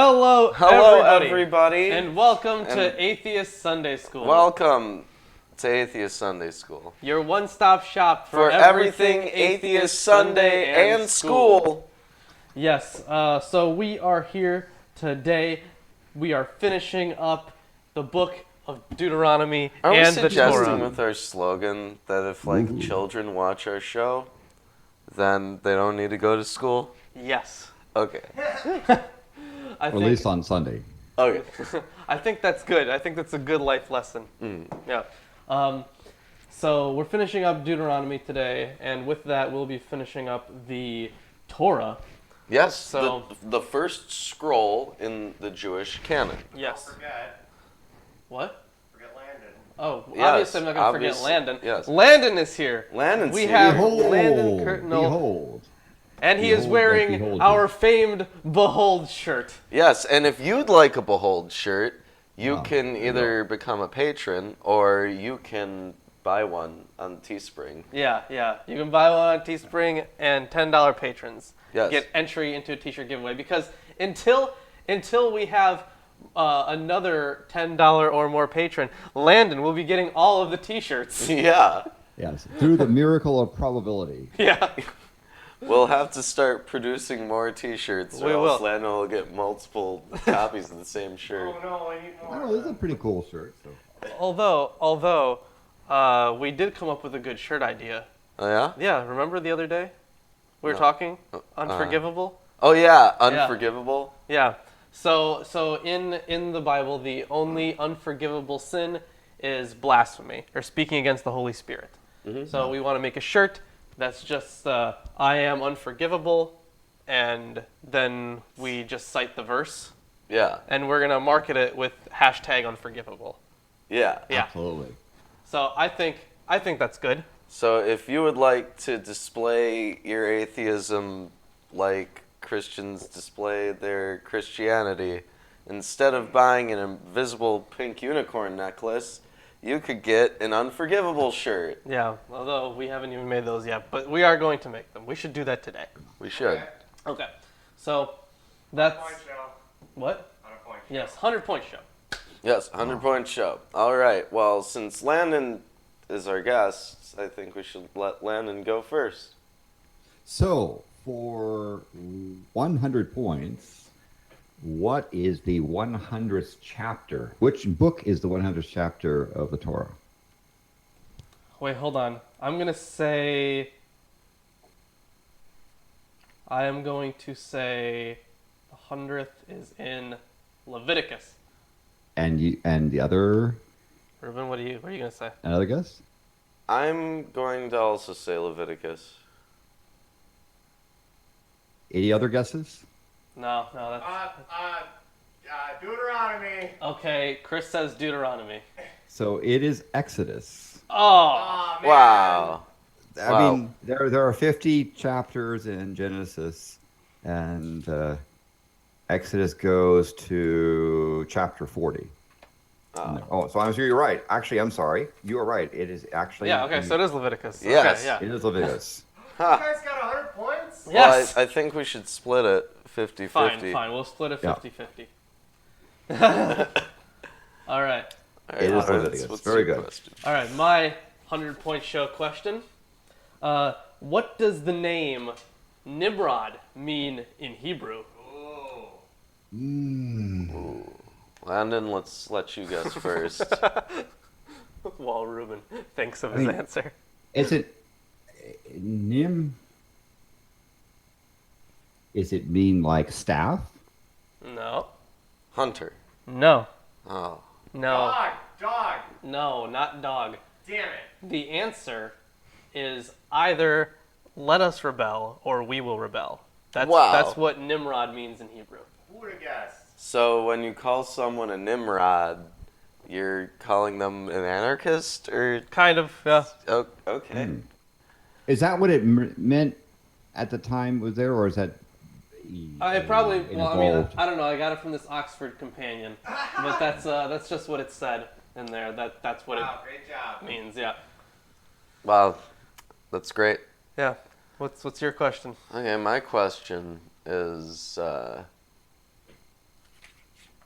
Hello, everybody. And welcome to Atheist Sunday School. Welcome to Atheist Sunday School. Your one-stop shop for everything Atheist Sunday and school. Yes, so we are here today. We are finishing up the book of Deuteronomy Are and we the suggesting Torah. with our slogan that if children watch our show, then they don't need to go to school? Yes. Okay. At least on Sunday. Okay. I think that's good. I think that's a good life lesson. Yeah. So we're finishing up Deuteronomy today, and with that, we'll be finishing up the Torah. Yes. So the first scroll in the Jewish canon. Yes. Don't forget. What? Forget Landon. Oh, Yes, obviously I'm not going to forget obviously, Landon. yes. Landon is here. Landon's We here. have Behold, Landon Curtinel, behold. and he is Behold, wearing behold. our famed Behold shirt. Yes, and if you'd like a Behold shirt, you Wow. can either become a patron or you can buy one on Teespring. Yeah. You can buy one on Teespring, and $10 patrons Yes. get entry into a t-shirt giveaway. Because until we have another $10 or more patron, Landon will be getting all of the t-shirts. Yeah. Yes, through the miracle of probability. Yeah. We'll have to start producing more T-shirts, or We else will. Landon will get multiple copies of the same shirt. Oh no, I need more. Oh, this is a pretty cool shirt. So. Although we did come up with a good shirt idea. Oh yeah? Yeah, remember the other day? We were No. talking? Unforgivable? Oh yeah, Unforgivable. Yeah. So in the Bible, the only unforgivable sin is blasphemy, or speaking against the Holy Spirit. So we want to make a shirt that's just I am unforgivable, and then we just cite the verse, Yeah. and we're gonna market it with #unforgivable. Yeah. Yeah. Absolutely. So I think that's good. So if you would like to display your atheism like Christians display their Christianity, instead of buying an invisible pink unicorn necklace, you could get an Unforgivable shirt. Yeah. Although we haven't even made those yet, but we are going to make them. We should do that today. We should. Okay. So that's Point show. what? On a point show. Yes, 100-point show. Yes, 100-point show. All right. Well, since Landon is our guest, I think we should let Landon go first. So, for 100 points, what is the 100th chapter? Which book is the 100th chapter of the Torah? Wait, hold on. I am going to say the 100th is in Leviticus. And the other, Ruben, what are you going to say? another guess? I'm going to also say Leviticus. Any other guesses? No, that's Deuteronomy. okay. Chris says Deuteronomy. So it is Exodus. Oh, Aw, man. Wow. I Wow. mean, there are 50 chapters in Genesis, and Exodus goes to chapter 40. So I'm sure you're right. Actually, I'm sorry. You are right. It is actually. yeah. Okay, so it is Leviticus. Yes. Okay, It is Leviticus. You guys got 100 points? yeah. Yes. Well, I think we should split it 50-50. Fine. We'll split it Yeah. 50-50. All right. All right, It is Lawrence, Leviticus. what's Very your good. question? All right, my 100-point show question. What does the name Nimrod mean in Hebrew? Ooh. Landon, let's let you guess first. While Ruben thinks of his mean- answer. Is it Nim? Is it mean like staff? No. Hunter. No. Oh. No. Dog. No, not dog. Damn it. The answer is either let us rebel or we will rebel. Wow. That's what Nimrod means in Hebrew. Who would have guessed? So when you call someone a Nimrod, you're calling them an anarchist, or Kind of, yeah. oh, okay? Hmm. Is that what it meant at the time? Was there, or is that? I probably, well, I mean, involved? I don't know. I got it from this Oxford companion, but that's just what it said in there. That's what Wow, great job. it means. Yeah. Wow, that's great. Yeah. What's your question? Okay, my question is,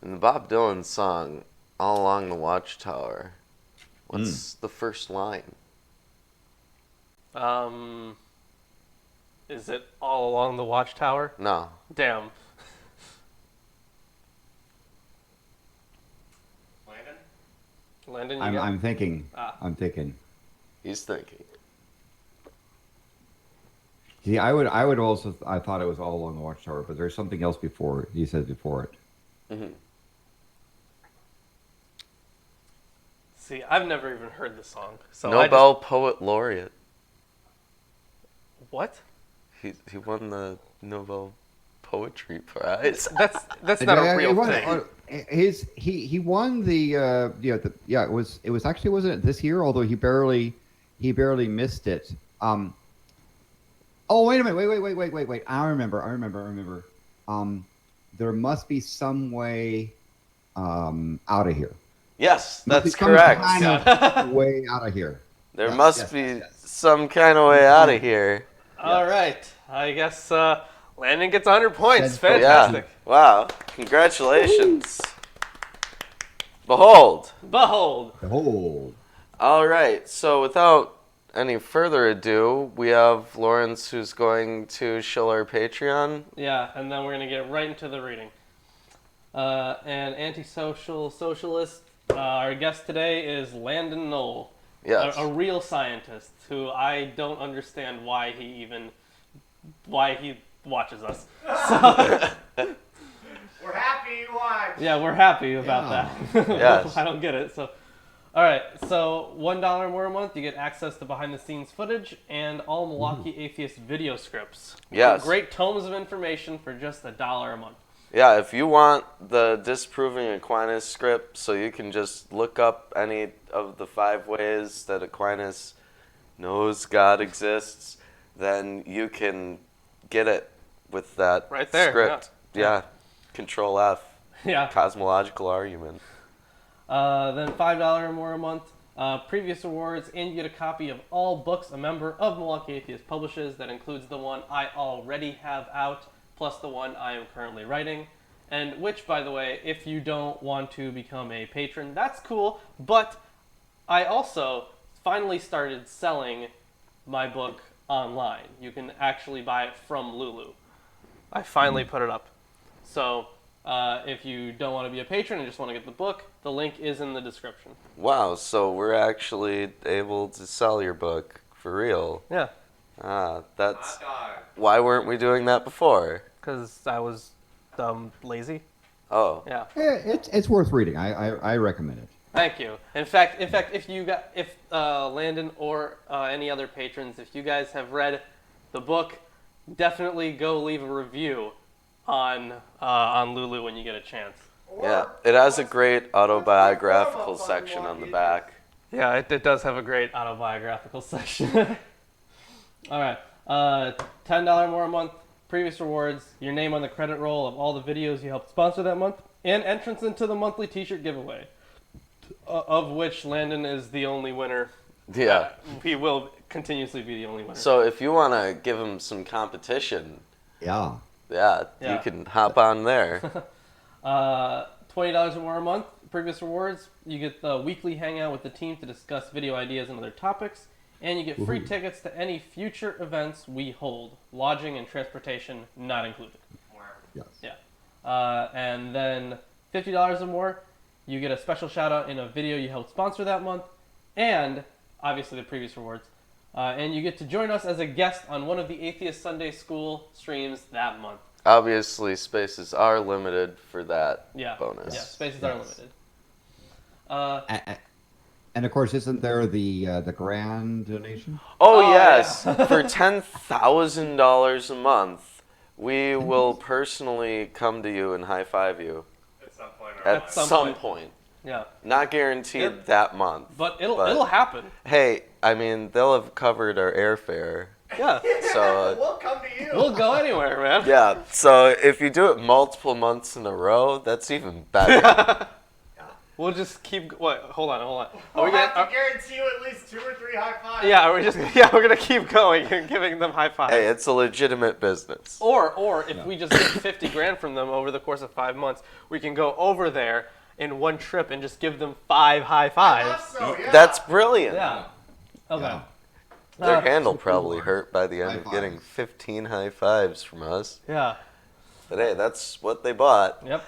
In the Bob Dylan song, All Along the Watchtower, what's the first line? Is it All Along the Watchtower? No. Damn. Landon? Landon, you I'm thinking. Ah. I'm thinking. He's thinking. See, I thought it was All Along the Watchtower, but there's something else before he says before it. Mm-hmm. See, I've never even heard the song. So Nobel Poet Laureate. What? He won the Nobel Poetry Prize. That's not a real thing. He won the it was actually, wasn't it this year? Although he barely missed it. Oh, wait a minute! Wait! I remember. There must be some way out of here. Yes, Must be that's some correct. kind of way out of here. There Yes, must yes, be yes. some kind of way out of here. All right. I guess Landon gets 100 points. Said- Fantastic. Yeah. Wow. Congratulations. Behold. Behold. Behold. All right. So without any further ado, we have Lawrence who's going to shill our Patreon. Yeah, and then we're going to get right into the reading. An antisocial socialist. Our guest today is Landon Knoll. Yes. A real scientist who I don't understand why he watches us. So, We're happy you watched. yeah, we're happy about that. Yes. I don't get it. So, all right. So $1 more a month, you get access to behind-the-scenes footage and all Milwaukee Atheist video scripts. Yes. Great tomes of information for just $1 a month. Yeah, if you want the Disproving Aquinas script so you can just look up any of the 5 ways that Aquinas knows God exists, then you can get it with that Right there, script. Yeah. Control F. Yeah. Cosmological argument. Then $5 or more a month, previous awards, and you get a copy of all books a member of Milwaukee Atheist publishes. That includes the one I already have out, plus the one I am currently writing. And which, by the way, if you don't want to become a patron, that's cool. But I also finally started selling my book online. You can actually buy it from Lulu. I finally put it up. So if you don't want to be a patron and just want to get the book, the link is in the description. Wow, so we're actually able to sell your book for real. Yeah, That's Hot dog. why weren't we doing that before? because I was lazy. Oh. Yeah. It's worth reading. I recommend it. Thank you. In fact, if Landon or any other patrons, if you guys have read the book, definitely go leave a review on Lulu when you get a chance. Yeah, it has a great autobiographical section on the back. Yeah, it does have a great autobiographical section. All right, $10 more a month, previous rewards, your name on the credit roll of all the videos you helped sponsor that month, and entrance into the monthly T-shirt giveaway, of which Landon is the only winner. Yeah. He will continuously be the only winner. So if you want to give him some competition, Yeah. yeah, Yeah. you can hop on there. $20 or more a month, previous rewards, you get the weekly hangout with the team to discuss video ideas and other topics, and you get free tickets to any future events we hold, lodging and transportation not included. Yes. Yeah. And then $50 or more, you get a special shout out in a video you helped sponsor that month, and obviously the previous rewards. And you get to join us as a guest on one of the Atheist Sunday School streams that month. Obviously, spaces are limited for that Yeah. bonus. Yeah, spaces are limited. And of course, isn't there the grand donation? Oh, Oh, yes. For $10,000 a month, we will personally come to you and high five you At some point. at some some point. point. Yeah. Not guaranteed Yep. that month. But it'll happen. Hey, I mean, they'll have covered our airfare. Yeah. So, We'll come to you. We'll go anywhere, man. yeah. So if you do it multiple months in a row, that's even better. We'll just keep. What? Hold on. Are We'll we have gonna? to guarantee you at least 2 or 3 high fives. Yeah. Are we just? Yeah. We're gonna keep going and giving them high fives. Hey, it's a legitimate business. Or if we just get 50 grand from them over the course of 5 months, we can go over there in one trip and just give them 5 high I fives. thought so, yeah. That's brilliant. Yeah. Okay. Yeah. Their hand will probably hurt by the end High of getting fives. 15 high fives from us. Yeah. But hey, that's what they bought. Yep.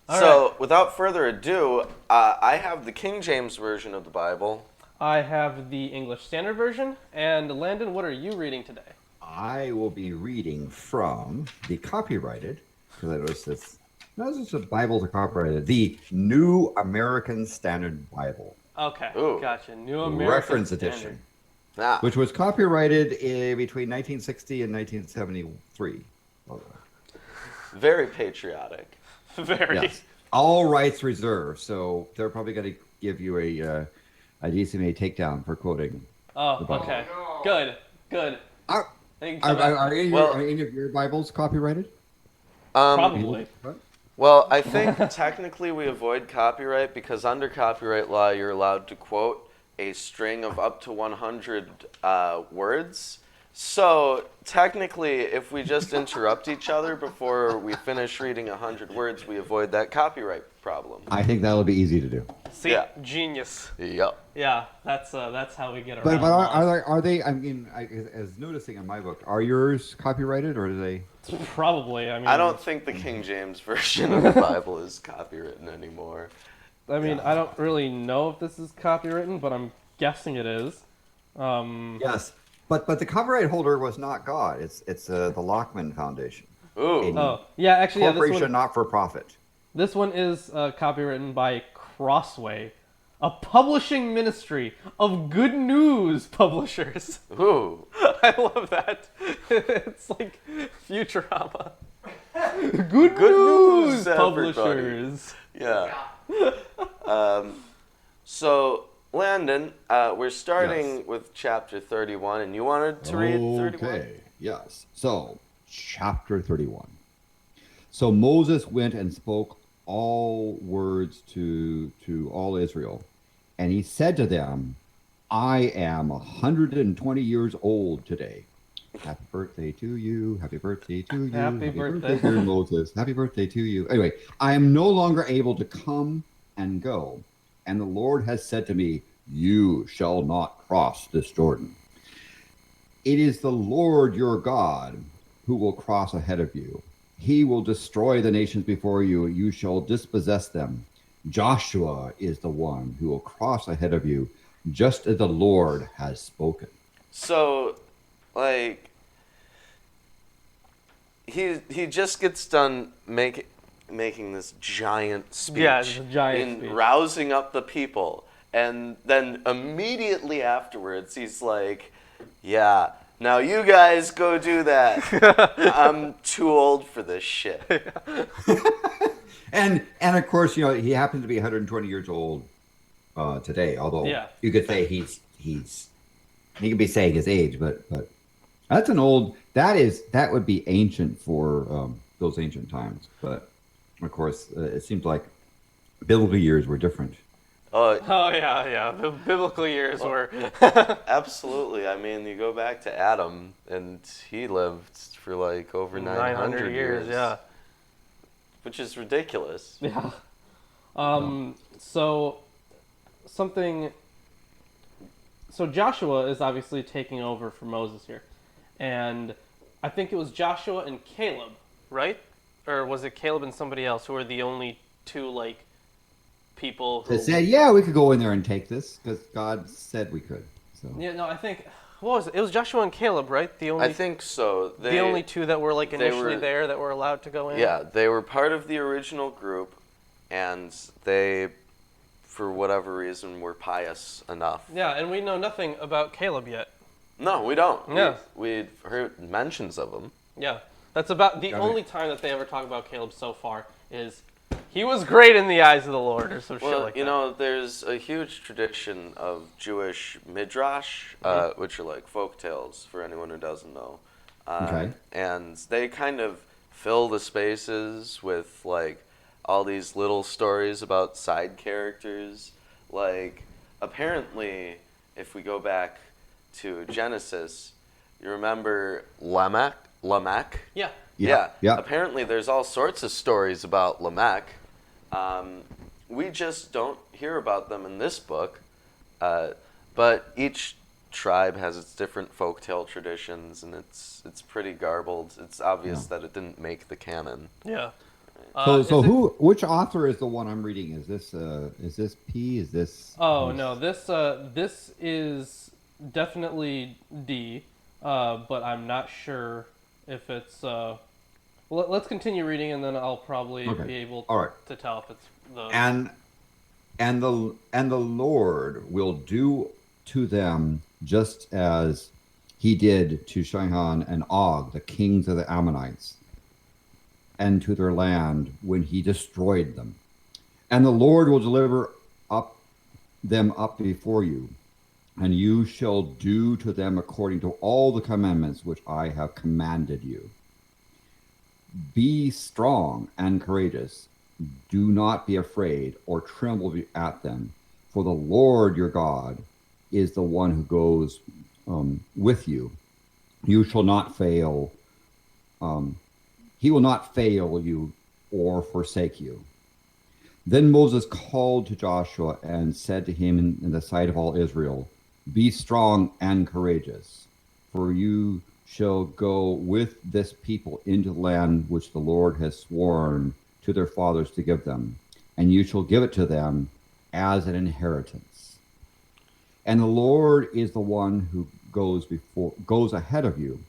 All So, right. without further ado, I have the King James Version of the Bible. I have the English Standard Version. And Landon, what are you reading today? I will be reading from the copyrighted, because I noticed this. No, this is the Bibles are copyrighted. The New American Standard Bible, Okay. Ooh. Gotcha. New American reference Standard. edition, Ah, which was copyrighted between 1960 and 1973. very patriotic. Very. Yes, all rights reserved. So they're probably going to give you a DCMA takedown for quoting. Oh, The Bible. okay. Oh, no. Good. Are, They can are, come back. are any of your Bibles copyrighted? Probably. Well, I think technically we avoid copyright because under copyright law, you're allowed to quote a string of up to 100 words. So technically, if we just interrupt each other before we finish reading 100 words, we avoid that copyright problem. I think that'll be easy to do. See, Yeah. genius. Yep. Yeah, that's how we get around. But laws. are they? I mean, as noticing in my book, are yours copyrighted or do they? Probably. I mean, I don't think the King James Version of the Bible is copywritten anymore. I don't really know if this is copywritten, but I'm guessing it is. Yes, but the copyright holder was not God. It's the Lockman Foundation, Ooh. Oh, yeah. Actually, yeah, corporation not for profit. this one is copywritten by Crossway, a publishing ministry of Good News Publishers. Ooh. I love that. It's like Futurama. Good News everybody. Publishers. Yeah. So, Landon, we're starting Yes. with chapter 31, and you wanted to read 31? Okay. Yes. So, chapter 31. So Moses went and spoke all words to all Israel, and he said to them, I am 120 years old today. Happy birthday to you. Happy birthday to you. Happy birthday. dear Moses. Happy birthday to you. Anyway, I am no longer able to come and go. And the Lord has said to me, you shall not cross this Jordan. It is the Lord your God who will cross ahead of you. He will destroy the nations before you. You shall dispossess them. Joshua is the one who will cross ahead of you, just as the Lord has spoken. So, like, he just gets done making this giant speech. Yeah, it's a giant in speech. rousing up the people. And then immediately afterwards, he's like, yeah, now you guys go do that. I'm too old for this shit. And of course, you know, he happens to be 120 years old today. Although Yeah. you could say he could be saying his age, but that's an old. That would be ancient for those ancient times. But of course, it seems like biblical years were different. Oh yeah. The biblical years were. Absolutely. I mean, you go back to Adam, and he lived for like over 900 years. Yeah. Which is ridiculous. Yeah. So Joshua is obviously taking over for Moses here, and I think it was Joshua and Caleb, right? Or was it Caleb and somebody else who were the only two like people who They said, "Yeah, we could go in there and take this because God said we could." So Yeah, no, I think what was it? It was Joshua and Caleb, right? The only I think so. the only two that were like they initially were- there that were allowed to go in. Yeah, they were part of the original group, and they, for whatever reason, were pious enough. Yeah, and we know nothing about Caleb yet. No, we don't. Yeah. We've heard mentions of him. Yeah, that's about the Got it. only time that they ever talk about Caleb so far is he was great in the eyes of the Lord or some shit Well, like you that. know, there's a huge tradition of Jewish midrash, which are like folk tales for anyone who doesn't know. Okay. And they kind of fill the spaces with like all these little stories about side characters. Like, apparently, if we go back to Genesis, you remember Lamech? Yeah. Yeah. Apparently, there's all sorts of stories about Lamech. We just don't hear about them in this book. But each tribe has its different folktale traditions, and it's pretty garbled. It's obvious that it didn't make the canon. Yeah. Which author is the one I'm reading? Is this P? Is this? Oh no, this is definitely D, but I'm not sure if it's. Well, let's continue reading, and then I'll probably be able to tell if it's the. And the Lord will do to them just as he did to Sihon and Og, the kings of the Ammonites, and to their land when he destroyed them. And the Lord will deliver them up before you, and you shall do to them according to all the commandments which I have commanded you. Be strong and courageous. Do not be afraid or tremble at them, for the Lord your God is the one who goes with you. You shall not fail. He will not fail you or forsake you. Then Moses called to Joshua and said to him in the sight of all Israel, be strong and courageous, for you shall go with this people into the land which the Lord has sworn to their fathers to give them, and you shall give it to them as an inheritance. And the Lord is the one who goes ahead of you.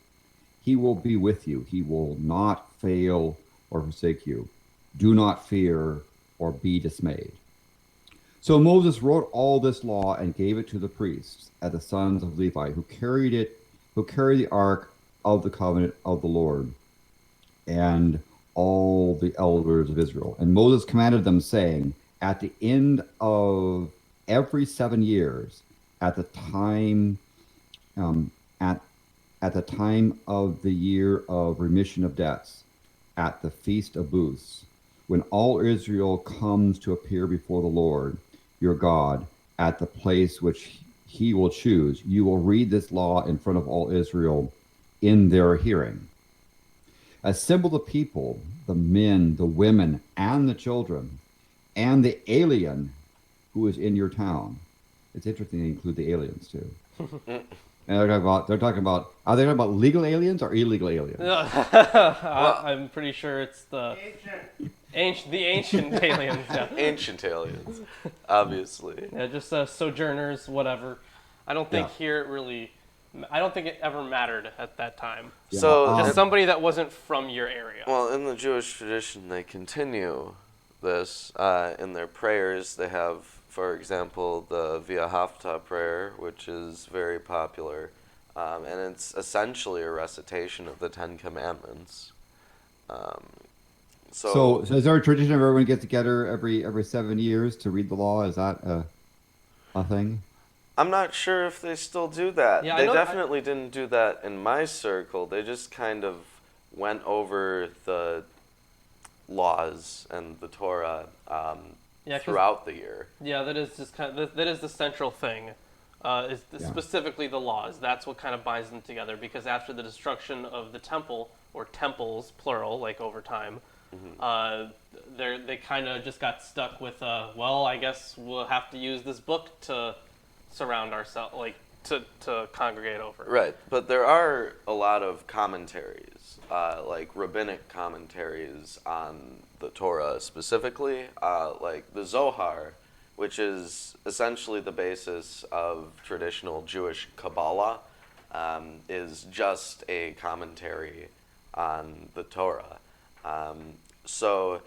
He will be with you. He will not fail or forsake you. Do not fear or be dismayed. So Moses wrote all this law and gave it to the priests, and the sons of Levi, who carried the ark of the covenant of the Lord, and all the elders of Israel. And Moses commanded them, saying, at the end of every 7 years, at the time at the time of the year of remission of debts, at the feast of booths, when all Israel comes to appear before the Lord your God at the place which he will choose, you will read this law in front of all Israel in their hearing. Assemble the people, the men, the women, and the children, and the alien who is in your town. It's interesting they include the aliens too. And are they talking about legal aliens or illegal aliens? I'm pretty sure it's the ancient aliens. Yeah. Ancient aliens, obviously. Yeah, just sojourners, whatever. I don't think I don't think it ever mattered at that time. Yeah. So just somebody that wasn't from your area. Well, in the Jewish tradition, they continue this in their prayers. They have, for example, the Via Hafta prayer, which is very popular, and it's essentially a recitation of the Ten Commandments. So is there a tradition of everyone gets together every 7 years to read the law? Is that a thing? I'm not sure if they still do that. Yeah, they definitely didn't do that in my circle. They just kind of went over the laws and the Torah throughout the year. Yeah, that is just that is the central thing. Specifically the laws. That's what kind of binds them together, because after the destruction of the temple, or temples plural, like over time, they kind of just got stuck with I guess we'll have to use this book to surround ourselves, like to congregate over. Right, but there are a lot of commentaries, like rabbinic commentaries on the Torah specifically, like the Zohar, which is essentially the basis of traditional Jewish Kabbalah, is just a commentary on the Torah. So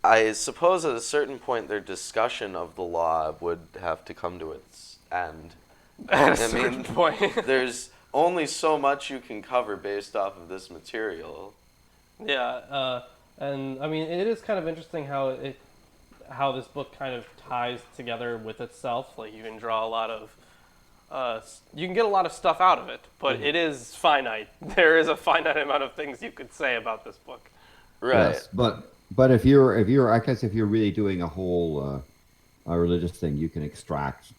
I suppose at a certain point their discussion of the law would have to come to its end. At a certain point. There's only so much you can cover based off of this material. Yeah, and I mean, it is kind of interesting how this book kind of ties together with itself. Like, you can draw a lot of, you can get a lot of stuff out of it, but it is finite. There is a finite amount of things you could say about this book. Right. Yes, but But if you're, I guess if you're really doing a whole a religious thing, you can extract,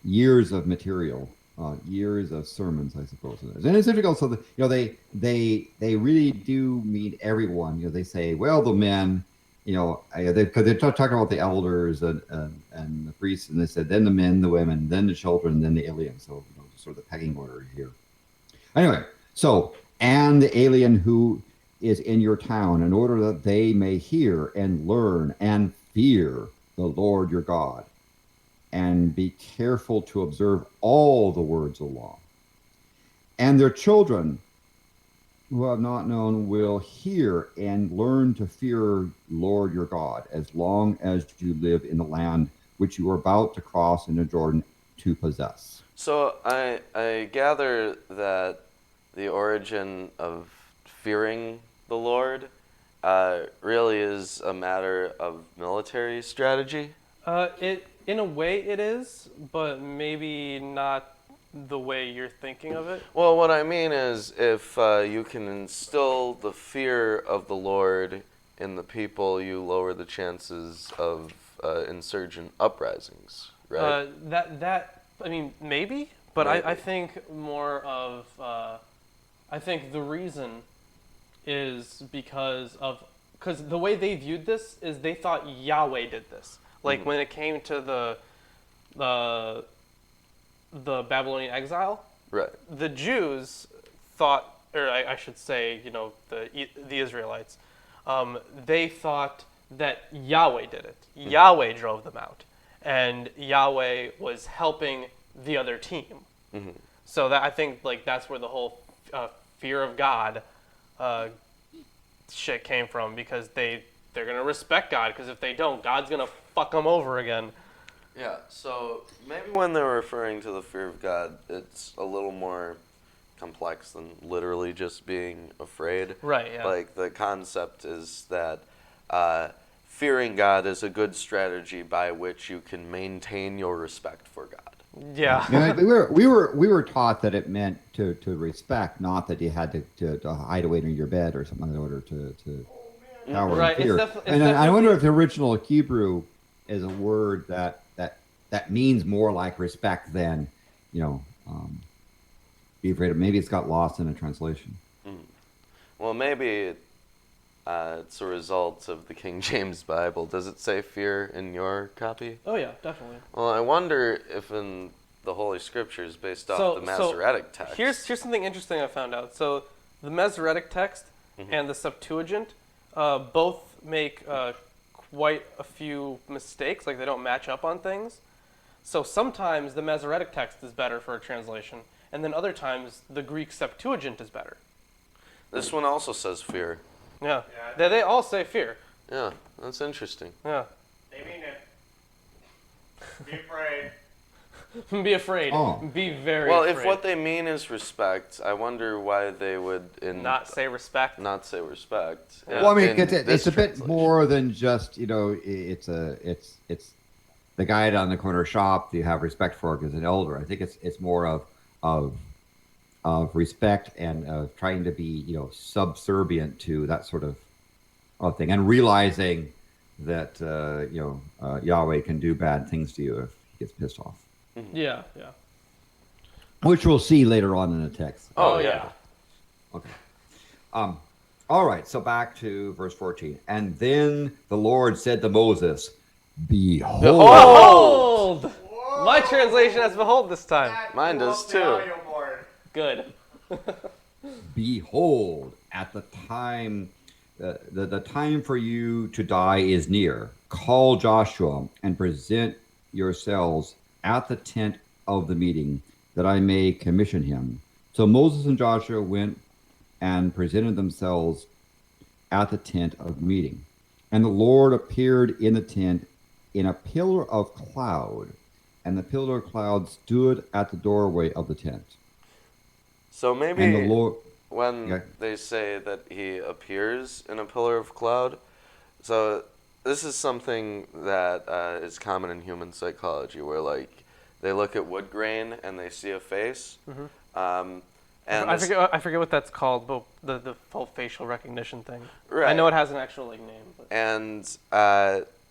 years of material, years of sermons, I suppose it is. And it's difficult. So they really do mean everyone. They say, well, the men, because they're talking about the elders and the priests, and they said then the men, the women, then the children, then the aliens. So sort of the pecking order here. Anyway, so and the alien who is in your town, in order that they may hear and learn and fear the Lord your God, and be careful to observe all the words of the law. And their children who have not known will hear and learn to fear Lord your God as long as you live in the land which you are about to cross into Jordan to possess. So I gather that the origin of fearing the Lord really is a matter of military strategy. In a way it is, but maybe not the way you're thinking of it. Well, what I mean is if you can instill the fear of the Lord in the people, you lower the chances of insurgent uprisings, right? I mean, maybe, but Maybe. I think more of, I think the reason is because the way they viewed this is they thought Yahweh did this. Like when it came to the Babylonian exile, Right. the Jews thought, or I should say, the Israelites, they thought that Yahweh did it. Yahweh drove them out, and Yahweh was helping the other team. So that I think that's where the whole fear of God shit came from, because they're gonna respect God, because if they don't, God's gonna fuck them over again. Yeah, so maybe when they're referring to the fear of God, it's a little more complex than literally just being afraid. Right, yeah. Like, the concept is that fearing God is a good strategy by which you can maintain your respect for God. Yeah. We were taught that it meant to respect, not that you had to hide away in your bed or something in order to cower Right, in fear. it's And I wonder if the original Hebrew is a word that means more like respect than, be afraid of. Maybe it's got lost in a translation. Well, maybe it's a result of the King James Bible. Does it say fear in your copy? Oh yeah, definitely. Well, I wonder if in the Holy Scriptures, based off the Masoretic text. Here's something interesting I found out. So the Masoretic text and the Septuagint both make quite a few mistakes. Like, they don't match up on things. So sometimes the Masoretic text is better for a translation, and then other times the Greek Septuagint is better. This one also says fear. Yeah. They all say fear. Yeah, that's interesting. Yeah. They mean it. Be afraid. Be afraid. Oh. Be very Well, afraid. if what they mean is respect, I wonder why they would Not say respect. not say respect. Yeah. Well, I mean, in it's this a bit translation. more than just it's the guy down the corner shop that you have respect for because an elder. I think it's more of respect and of trying to be subservient to that sort of thing, and realizing that Yahweh can do bad things to you if he gets pissed off, Yeah. which we'll see later on in the text. Oh yeah. Okay. All right. So back to verse 14. And then the Lord said to Moses, "Behold." Behold! Whoa. My translation has behold this time. That Mine blew does up the too. audio board. Good. Behold, at the time, the time for you to die is near. Call Joshua and present yourselves at the tent of the meeting, that I may commission him. So Moses and Joshua went and presented themselves at the tent of meeting. And the Lord appeared in the tent in a pillar of cloud, and the pillar of cloud stood at the doorway of the tent. So maybe And the Lord, when Yeah. they say that he appears in a pillar of cloud, so this is something that is common in human psychology, where like they look at wood grain and they see a face, And I forget what that's called, but the full facial recognition thing. Right. I know it has an actual name. But. And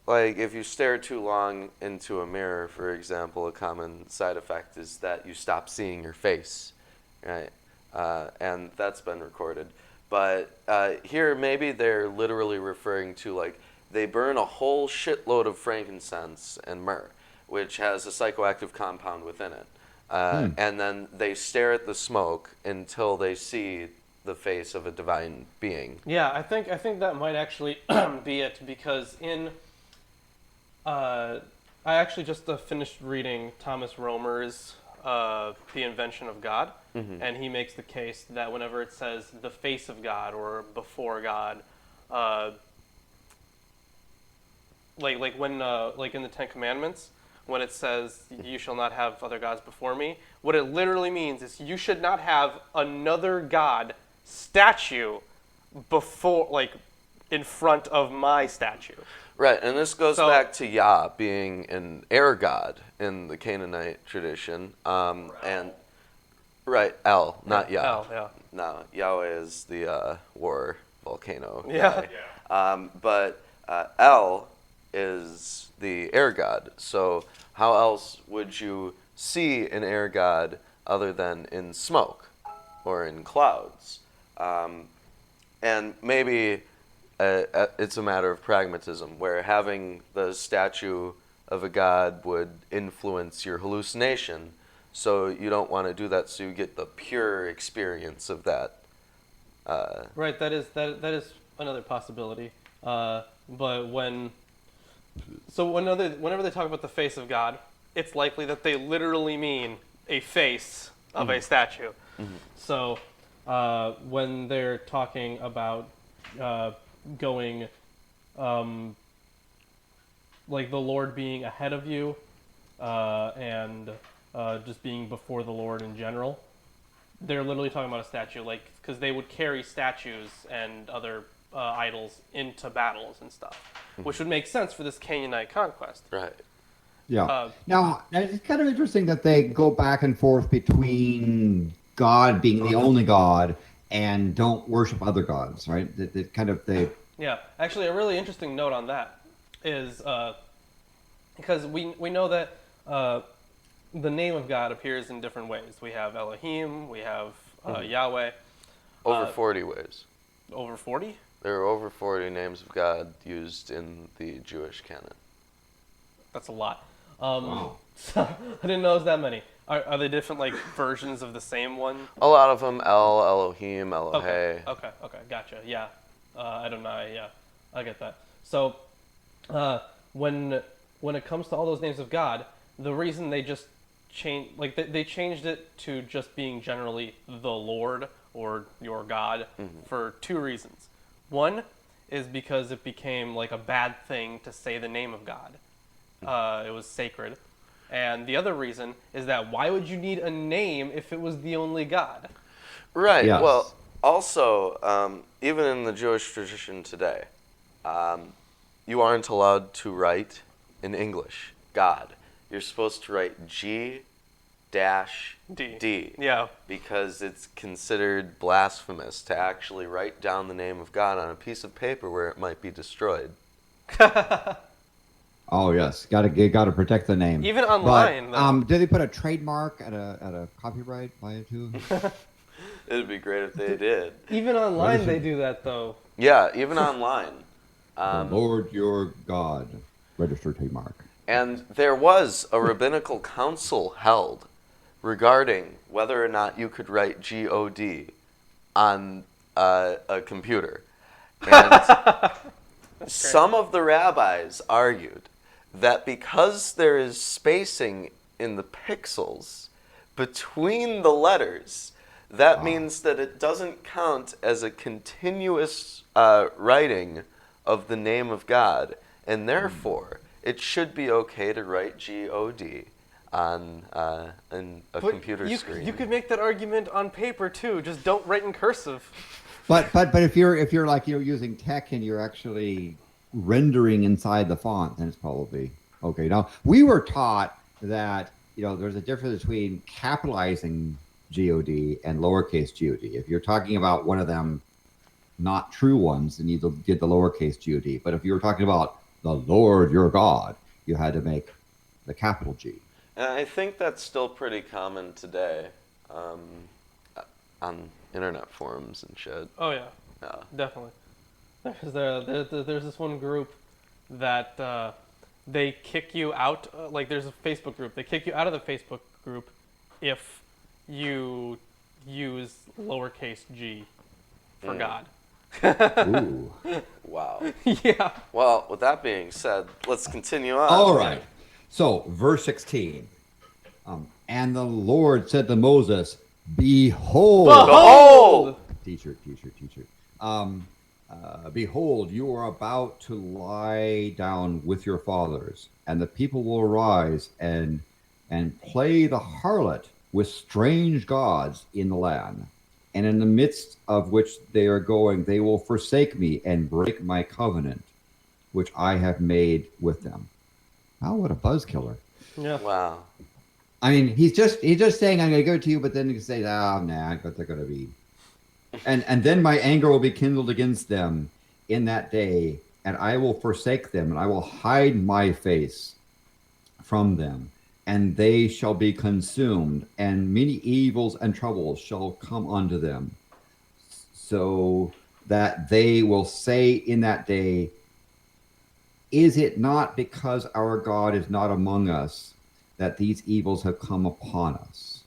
like if you stare too long into a mirror, for example, a common side effect is that you stop seeing your face, right? And that's been recorded. But here maybe they're literally referring to like they burn a whole shitload of frankincense and myrrh, which has a psychoactive compound within it. And then they stare at the smoke until they see the face of a divine being. Yeah, I think that might actually be it, because I actually just finished reading Thomas Romer's The Invention of God, and he makes the case that whenever it says the face of God or before God, like when like in the Ten Commandments, when it says you shall not have other gods before me, what it literally means is you should not have another god statue before, like, in front of my statue. Right, and this goes back to Yah being an air god in the Canaanite tradition. And right, El, not Yah. El, yeah. No, Yahweh is the war volcano Yeah. guy. But El is the air god. So how else would you see an air god other than in smoke or in clouds? And maybe it's a matter of pragmatism, where having the statue of a god would influence your hallucination, so you don't want to do that, so you get the pure experience of that. Right, that is another possibility. But whenever they talk about the face of God, it's likely that they literally mean a face of a statue. So when they're talking about going, like the Lord being ahead of you, and just being before the Lord in general, they're literally talking about a statue, like, because they would carry statues and other idols into battles and stuff, which would make sense for this Canaanite conquest. Right. Yeah. Now, it's kind of interesting that they go back and forth between God being the only God and don't worship other gods, right? They Yeah, actually, a really interesting note on that is because we know that the name of God appears in different ways. We have Elohim, we have Yahweh. Over 40 ways. Over 40? There are over 40 names of God used in the Jewish canon. That's a lot. Wow. So, I didn't know it was that many. Are they different, like, versions of the same one? A lot of them, El, Elohim, Elohe. Okay, gotcha. Yeah, Adonai. Yeah, I get that. So, when it comes to all those names of God, the reason they just changed, like they changed it to just being generally the Lord or your God for two reasons. One is because it became like a bad thing to say the name of God. It was sacred. And the other reason is that why would you need a name if it was the only God? Right. Yes. Well, also, even in the Jewish tradition today, you aren't allowed to write in English, God. You're supposed to write G-D. Yeah. Because it's considered blasphemous to actually write down the name of God on a piece of paper where it might be destroyed. Oh yes, got to protect the name. Even online, But, did they put a trademark at a copyright by it too? It'd be great if they did. Even online they do that, though. Yeah, even online. The Lord your God, registered trademark. And there was a rabbinical council held regarding whether or not you could write G-O-D on a computer. And some of the rabbis argued that because there is spacing in the pixels between the letters, that means that it doesn't count as a continuous writing of the name of God, and therefore it should be okay to write G-O-D on a computer screen. You could make that argument on paper too. Just don't write in cursive. But if you're like using tech and you're actually rendering inside the font, then it's probably okay. Now we were taught that there's a difference between capitalizing God and lowercase God. If you're talking about one of them not true ones, then you did the lowercase God. But if you were talking about the Lord your God, you had to make the capital G. And I think that's still pretty common today on internet forums and shit. Oh yeah, Yeah. definitely. There's this one group that they kick you out. Like there's a Facebook group. They kick you out of the Facebook group if you use lowercase g for God. Ooh. Wow. Yeah. Well, with that being said, let's continue on. All right. So, verse 16. And the Lord said to Moses, Behold. Behold! Teacher. Behold, you are about to lie down with your fathers, and the people will arise and play the harlot with strange gods in the land. And in the midst of which they are going, they will forsake me and break my covenant, which I have made with them. Oh, what a buzzkiller. Yeah. Wow. I mean, he's just saying, I'm going to give it to you, but then he can say, oh, nah, but they're going to be. And then my anger will be kindled against them in that day, and I will forsake them, and I will hide my face from them, and they shall be consumed, and many evils and troubles shall come unto them, so that they will say in that day, is it not because our God is not among us that these evils have come upon us?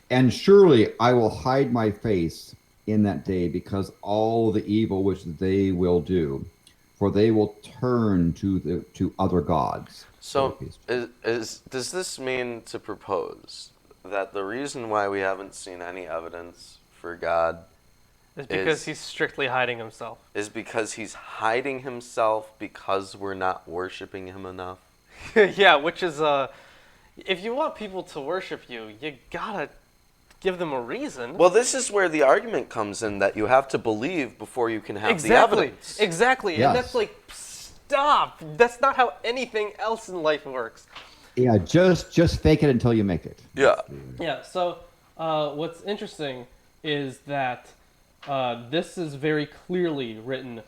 And surely I will hide my face in that day because all the evil which they will do, for they will turn to other gods. So, does this mean to propose that the reason why we haven't seen any evidence for God It's because he's strictly hiding himself. is because he's hiding himself because we're not worshiping him enough? Yeah, which is if you want people to worship you, you gotta give them a reason. Well, this is where the argument comes in that you have to believe before you can have the Exactly. evidence. Exactly. Yes. And that's like, stop. That's not how anything else in life works. Yeah, just fake it until you make it. Yeah. Yeah. So what's interesting is that this is very clearly written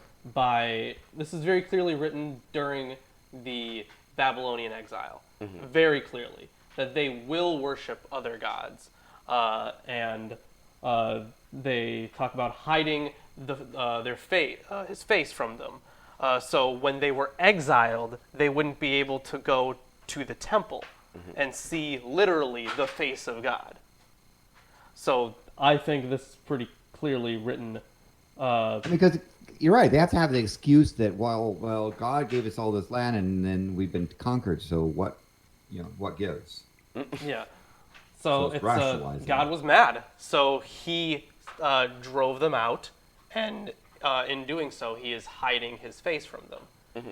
during the Babylonian exile. Mm-hmm. Very clearly that they will worship other gods, and they talk about hiding his face from them. So when they were exiled, they wouldn't be able to go to the temple and see literally the face of God. So I think this is pretty clearly written. Because you're right, they have to have the excuse that well, God gave us all this land and then we've been conquered. So what gives? Yeah. So it's it's rationalizing. God was mad, so he drove them out, and in doing so, he is hiding his face from them. Mm-hmm.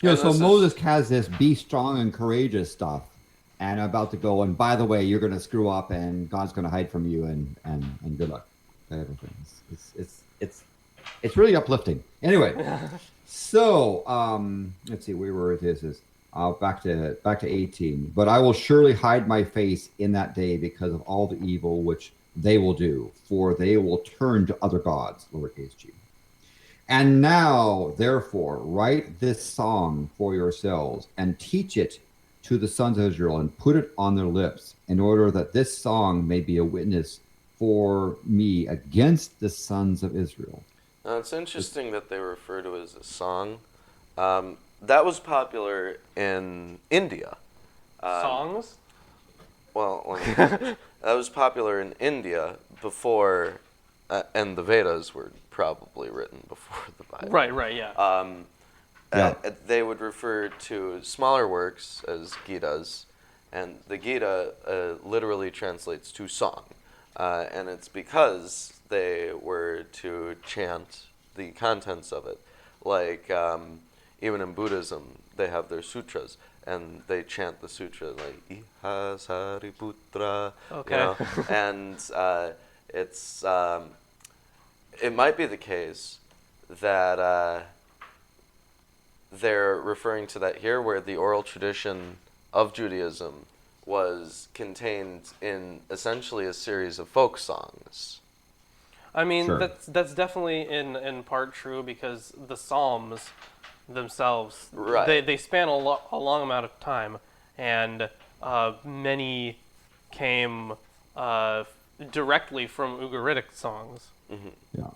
Yeah, And so this Moses has this be strong and courageous stuff, and about to go, and by the way, you're going to screw up, and God's going to hide from you, and good luck. Everything. It's really uplifting. Anyway, so let's see, where were this is back to 18. But I will surely hide my face in that day because of all the evil which they will do, for they will turn to other gods, lowercase g. And now, therefore, write this song for yourselves and teach it to the sons of Israel and put it on their lips in order that this song may be a witness for me against the sons of Israel. Now, it's interesting that they refer to it as a song. That was popular in India. Songs? Well, that was popular in India before, and the Vedas were probably written before the Bible. Right, yeah. They would refer to smaller works as Gitas, and the Gita literally translates to song. And it's because they were to chant the contents of it. Like, even in Buddhism, they have their sutras, and they chant the sutra like Iha Sariputra. Okay. You know? And it might be the case that they're referring to that here, where the oral tradition of Judaism was contained in essentially a series of folk songs. I mean, Sure. that's definitely in part true, because the Psalms themselves, Right. they span a long amount of time, and many came directly from Ugaritic songs. Yeah.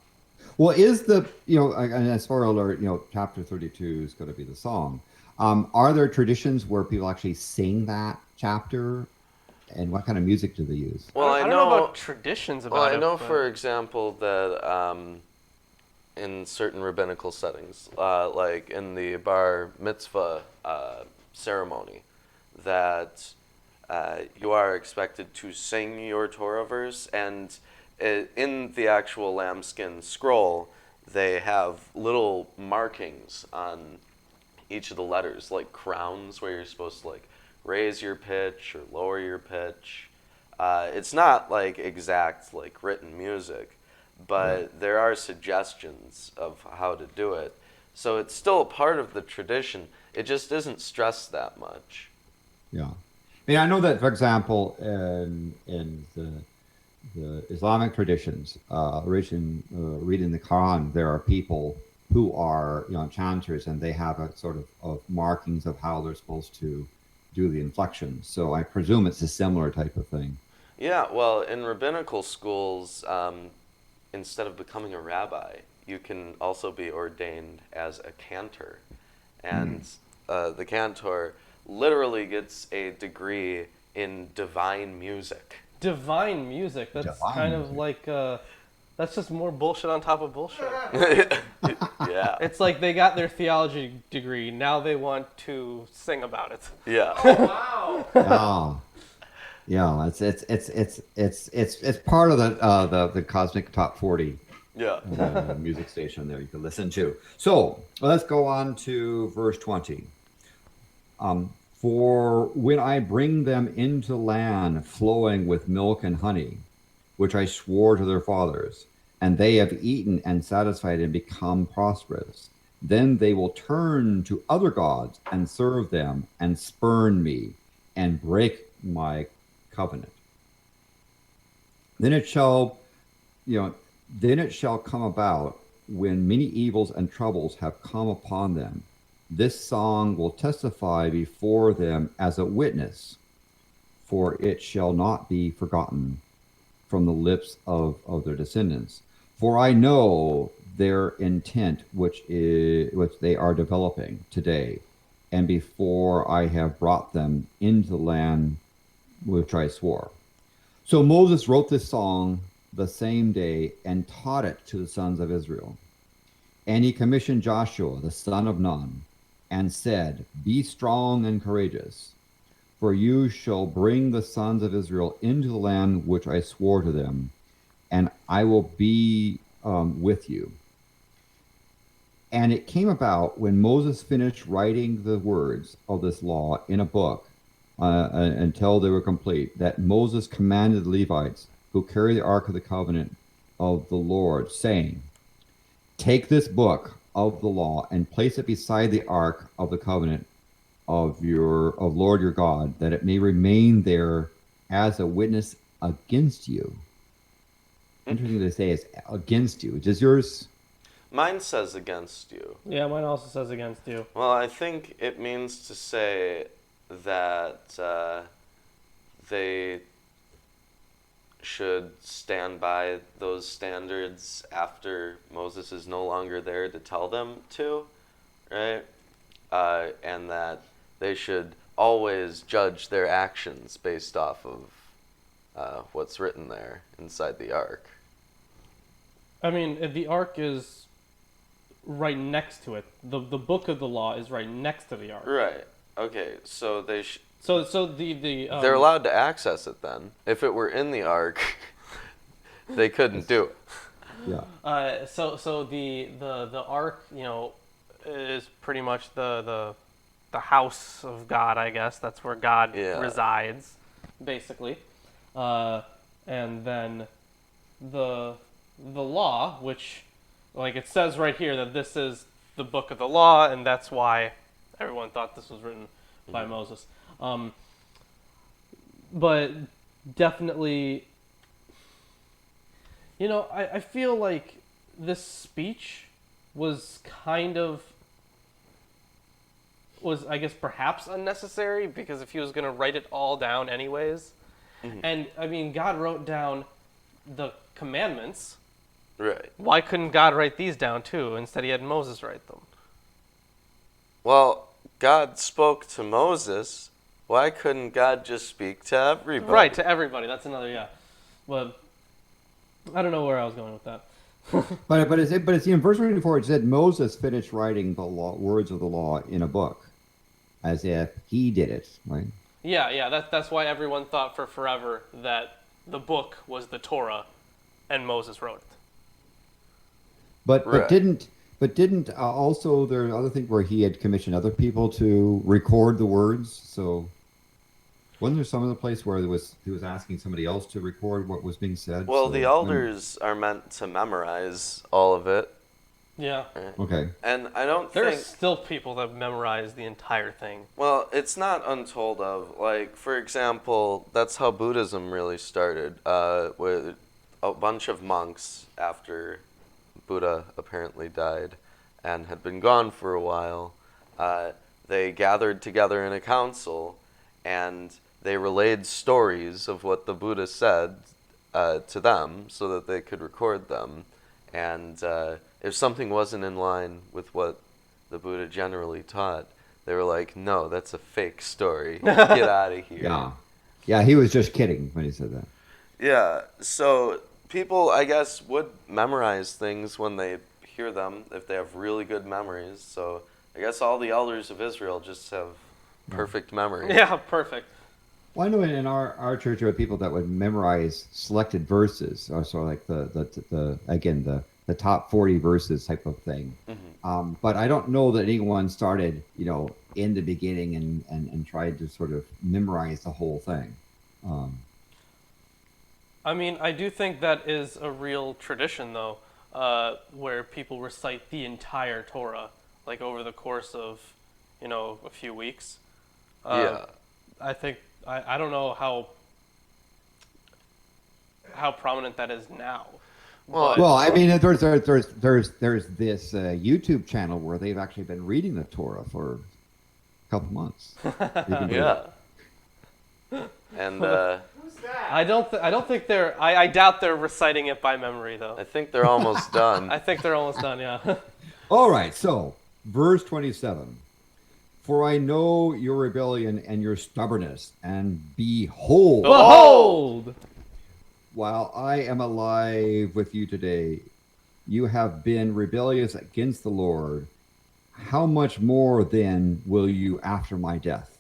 Well, is the, and as far as chapter 32 is going to be the song. Are there traditions where people actually sing that chapter, and what kind of music do they use? Well, I don't know about traditions about Well, I it. know, but- for example, that in certain rabbinical settings, like in the bar mitzvah ceremony, that you are expected to sing your Torah verse, and in the actual lambskin scroll, they have little markings on each of the letters, like crowns, where you're supposed to like raise your pitch or lower your pitch. It's not like exact like written music, but there are suggestions of how to do it. So it's still a part of the tradition. It just isn't stressed that much. Yeah. I mean, I know that, for example, in the Islamic traditions, reading the Quran, there are people who are chanters, and they have a sort of markings of how they're supposed to do the inflections. So I presume it's a similar type of thing. Yeah, well, in rabbinical schools, instead of becoming a rabbi, you can also be ordained as a cantor. And the cantor literally gets a degree in divine music. Divine music. That's Divine kind music. of like that's just more bullshit on top of bullshit. Yeah. It's like they got their theology degree, now they want to sing about it. Yeah. Wow. Oh, yeah. It's part of the Cosmic Top 40 Yeah. music station there you can listen to. So let's go on to verse 20. For when I bring them into land flowing with milk and honey, which I swore to their fathers, and they have eaten and satisfied and become prosperous, then they will turn to other gods and serve them and spurn me and break my covenant. Then it shall, then it shall come about when many evils and troubles have come upon them. This song will testify before them as a witness, for it shall not be forgotten from the lips of their descendants. For I know their intent, which they are developing today, and before I have brought them into the land which I swore. So Moses wrote this song the same day and taught it to the sons of Israel. And he commissioned Joshua, the son of Nun, and said, Be strong and courageous, for you shall bring the sons of Israel into the land which I swore to them, and I will be with you. And it came about when Moses finished writing the words of this law in a book until they were complete, that Moses commanded the Levites who carry the Ark of the Covenant of the Lord, saying, Take this book of the law and place it beside the Ark of the Covenant of Lord your God, that it may remain there as a witness against you. Interesting to say it's against you. Does yours? Mine says against you. Yeah, mine also says against you. Well, I think it means to say that they should stand by those standards after Moses is no longer there to tell them to, right? And that they should always judge their actions based off of what's written there inside the ark. I mean, if the ark is right next to it. The book of the law is right next to the ark. Right. Okay. So they So the they're allowed to access it then. If it were in the ark, they couldn't do it. Yeah. So the ark, is pretty much the house of God, I guess. That's where God resides, basically. And then the law, which, like it says right here, that this is the book of the law, and that's why everyone thought this was written by Moses. but definitely, I feel like this speech was I guess perhaps unnecessary, because if he was going to write it all down anyways, and I mean, God wrote down the commandments. Right. Why couldn't God write these down too? Instead, he had Moses write them. Well, God spoke to Moses. Why couldn't God just speak to everybody? Right, to everybody. That's another, yeah. But I don't know where I was going with that. But it's in verse 24. It said Moses finished writing the words of the law in a book, as if he did it, right? Yeah. That's why everyone thought for forever that the book was the Torah, and Moses wrote it. But Right. didn't also there are other things where he had commissioned other people to record the words? So wasn't there some other place where he was asking somebody else to record what was being said? Well, So, the elders are meant to memorize all of it. Yeah. Right? Okay. And I don't There are think... still people that memorize the entire thing. Well, it's not untold of. Like, for example, that's how Buddhism really started, with a bunch of monks after Buddha apparently died and had been gone for a while. They gathered together in a council, and they relayed stories of what the Buddha said to them so that they could record them. And if something wasn't in line with what the Buddha generally taught, they were like, no, that's a fake story. Get out of here. Yeah, he was just kidding when he said that. Yeah, so people, I guess, would memorize things when they hear them if they have really good memories. So I guess all the elders of Israel just have perfect memory. Yeah, perfect. Well, I know in our church there were people that would memorize selected verses, or so like the top 40 verses type of thing. But I don't know that anyone started, in the beginning and tried to sort of memorize the whole thing. I mean, I do think that is a real tradition, though, where people recite the entire Torah, like over the course of, a few weeks. Yeah. I think I don't know how prominent that is now. Well, I mean, there's this YouTube channel where they've actually been reading the Torah for a couple months. Yeah. And Who's that? I don't think they're. I doubt they're reciting it by memory, though. I think they're almost done. I think they're almost done. Yeah. All right, so verse 27. For I know your rebellion and your stubbornness, and behold, Behold! while I am alive with you today, you have been rebellious against the Lord. How much more then will you after my death?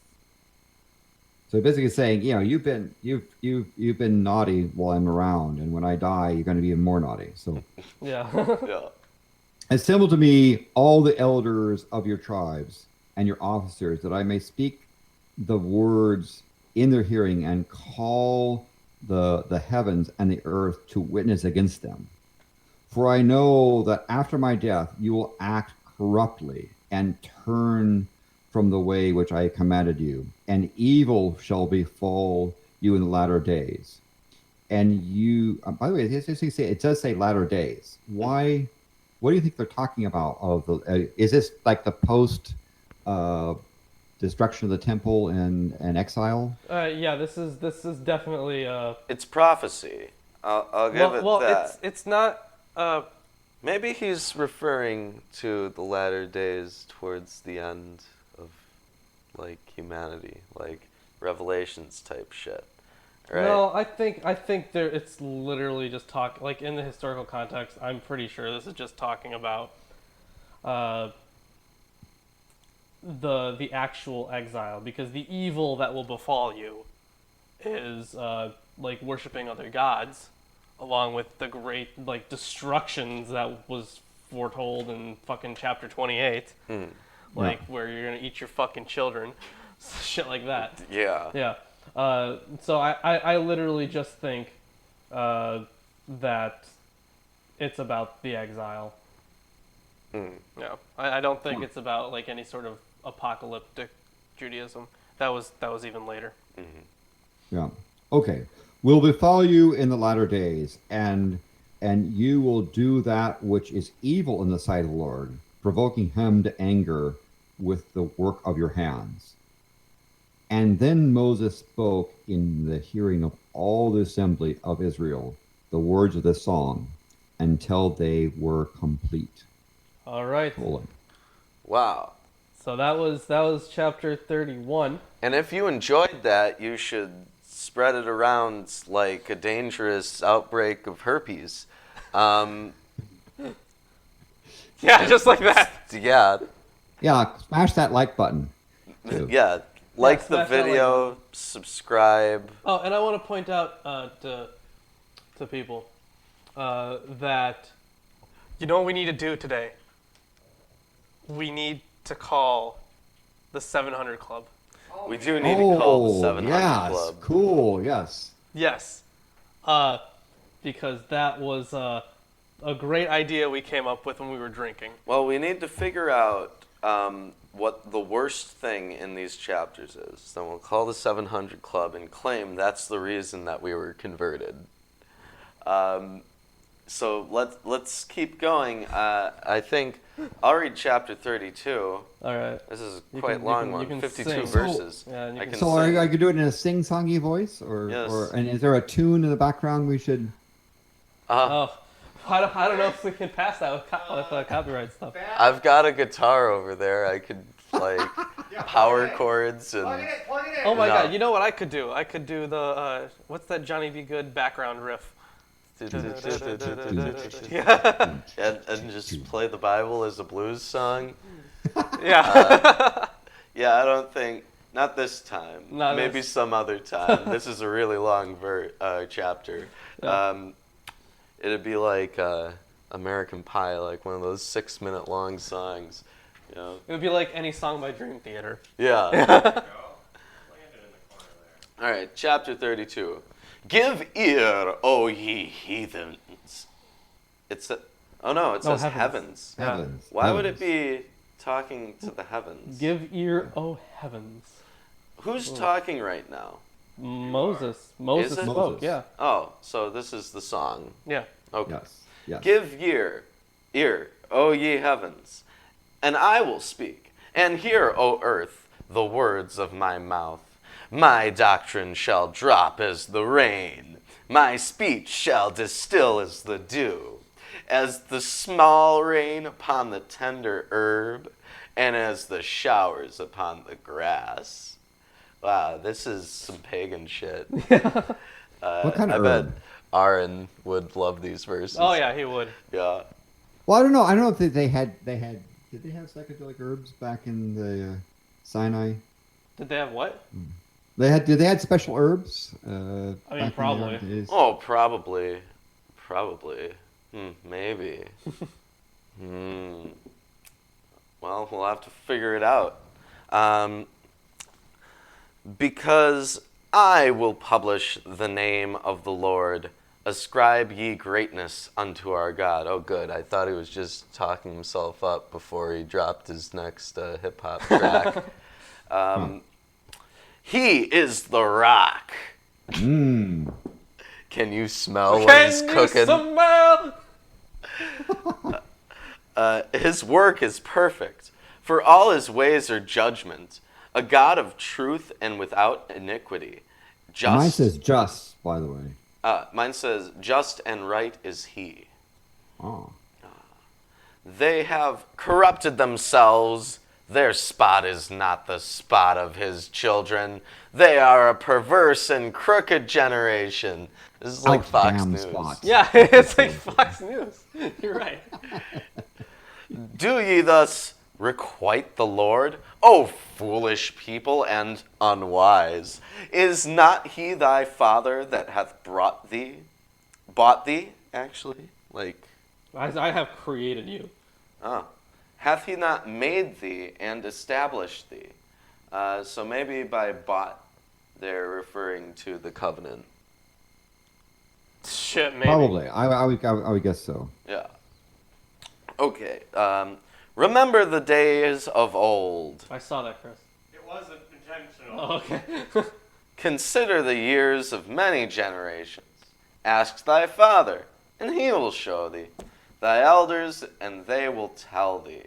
So basically saying, you've been naughty while I'm around, and when I die, you're going to be even more naughty. So Yeah. Yeah. assemble to me all the elders of your tribes and your officers, that I may speak the words in their hearing and call the heavens and the earth to witness against them. For I know that after my death you will act corruptly and turn from the way which I commanded you, and evil shall befall you in the latter days. And you, by the way, it does say latter days. Why? What do you think they're talking about? Is this like the post destruction of the temple and exile? Yeah. This is definitely. It's prophecy. I'll give it that. It's not. Maybe he's referring to the latter days towards the end of, like, humanity, like Revelations type shit, right? No, I think it's literally just like in the historical context. I'm pretty sure this is just talking about the actual exile, because the evil that will befall you is like worshiping other gods, along with the great destructions that was foretold in fucking chapter 28, where you're gonna eat your fucking children, shit like that. Yeah. Yeah. So I literally just think that it's about the exile. Yeah. I don't think it's about any sort of apocalyptic Judaism. That was even later. Yeah. Okay. Will befall you in the latter days, and you will do that which is evil in the sight of the Lord, provoking him to anger with the work of your hands. And then Moses spoke in the hearing of all the assembly of Israel the words of this song until they were complete. All right. Colon. Wow. So that was chapter 31. And if you enjoyed that, you should spread it around like a dangerous outbreak of herpes. Yeah, just like that. Yeah, Yeah, smash that like button. Too. yeah. Like the smash that like video, subscribe. Oh, and I want to point out to people that you know what we need to do today? We need to call the 700 Club. We do need to call the 700 yes. Club. Cool, yes. Yes. Because that was a great idea we came up with when we were drinking. Well, we need to figure out what the worst thing in these chapters is. Then we'll call the 700 Club and claim that's the reason that we were converted. So let's keep going. I think I'll read chapter 32. All right. This is You quite can- long you one, can 52 sing. verses. Yeah, and you I can can So sing. I could do it in a sing-songy voice, Yes. and is there a tune in the background we should? Oh, I don't know if we can pass that with copyright stuff. I've got a guitar over there. I could like power chords and Plug it in. Oh my No. God! You know what I could do? I could do the what's that Johnny B. Good background riff? Yeah. and just play the Bible as a blues song. Yeah. Yeah, I don't think not this time. Not Maybe this. some other time. This is a really long chapter. Yeah. It'd be like American Pie, like one of those 6-minute long songs. You know? It would be like any song by Dream Theater. Yeah. Go. Land it in the corner there. All right, chapter 32. Give ear, O ye heathens. It says heavens. heavens. Yeah. Heavens. Why would it Heavens. be talking to the heavens? Give ear, O heavens. Who's talking right now? Moses. Moses Is it? spoke. Moses. Yeah. Oh, so this is the song. Yeah. Okay. Yes. Yes. Give ear, O ye heavens, and I will speak. And hear, O earth, the words of my mouth. My doctrine shall drop as the rain. My speech shall distill as the dew. As the small rain upon the tender herb, and as the showers upon the grass. Wow, this is some pagan shit. What kind of I herb? bet Aaron would love these verses. Oh yeah, he would. Yeah. Well, I don't know. I don't know if they had. Did they have psychedelic herbs back in the Sinai? Did they have what? Did they had special herbs? Probably. Oh, probably. Maybe. Well, we'll have to figure it out. Because I will publish the name of the Lord. Ascribe ye greatness unto our God. Oh, good. I thought he was just talking himself up before he dropped his next hip-hop track. He is the rock. Mmm. Can you smell what he's cooking? Smell? His work is perfect, for all his ways are judgment, a God of truth and without iniquity. Mine says just, by the way. Mine says, just and right is he. Oh. They have corrupted themselves. Their spot is not the spot of his children. They are a perverse and crooked generation. This is like Ouch, Fox damn News. spot. Yeah, it's like Fox News. You're right. Do ye thus requite the Lord, O foolish people and unwise? Is not he thy father that hath bought thee, actually? Like, I have created you. oh. Hath he not made thee and established thee? So maybe by bought, they're referring to the covenant. Shit, maybe. Probably. I would guess so. Yeah. Okay. Remember the days of old. I saw that, Chris. It wasn't intentional. Oh, okay. Consider the years of many generations. Ask thy father, and he will show thee, thy elders, and they will tell thee.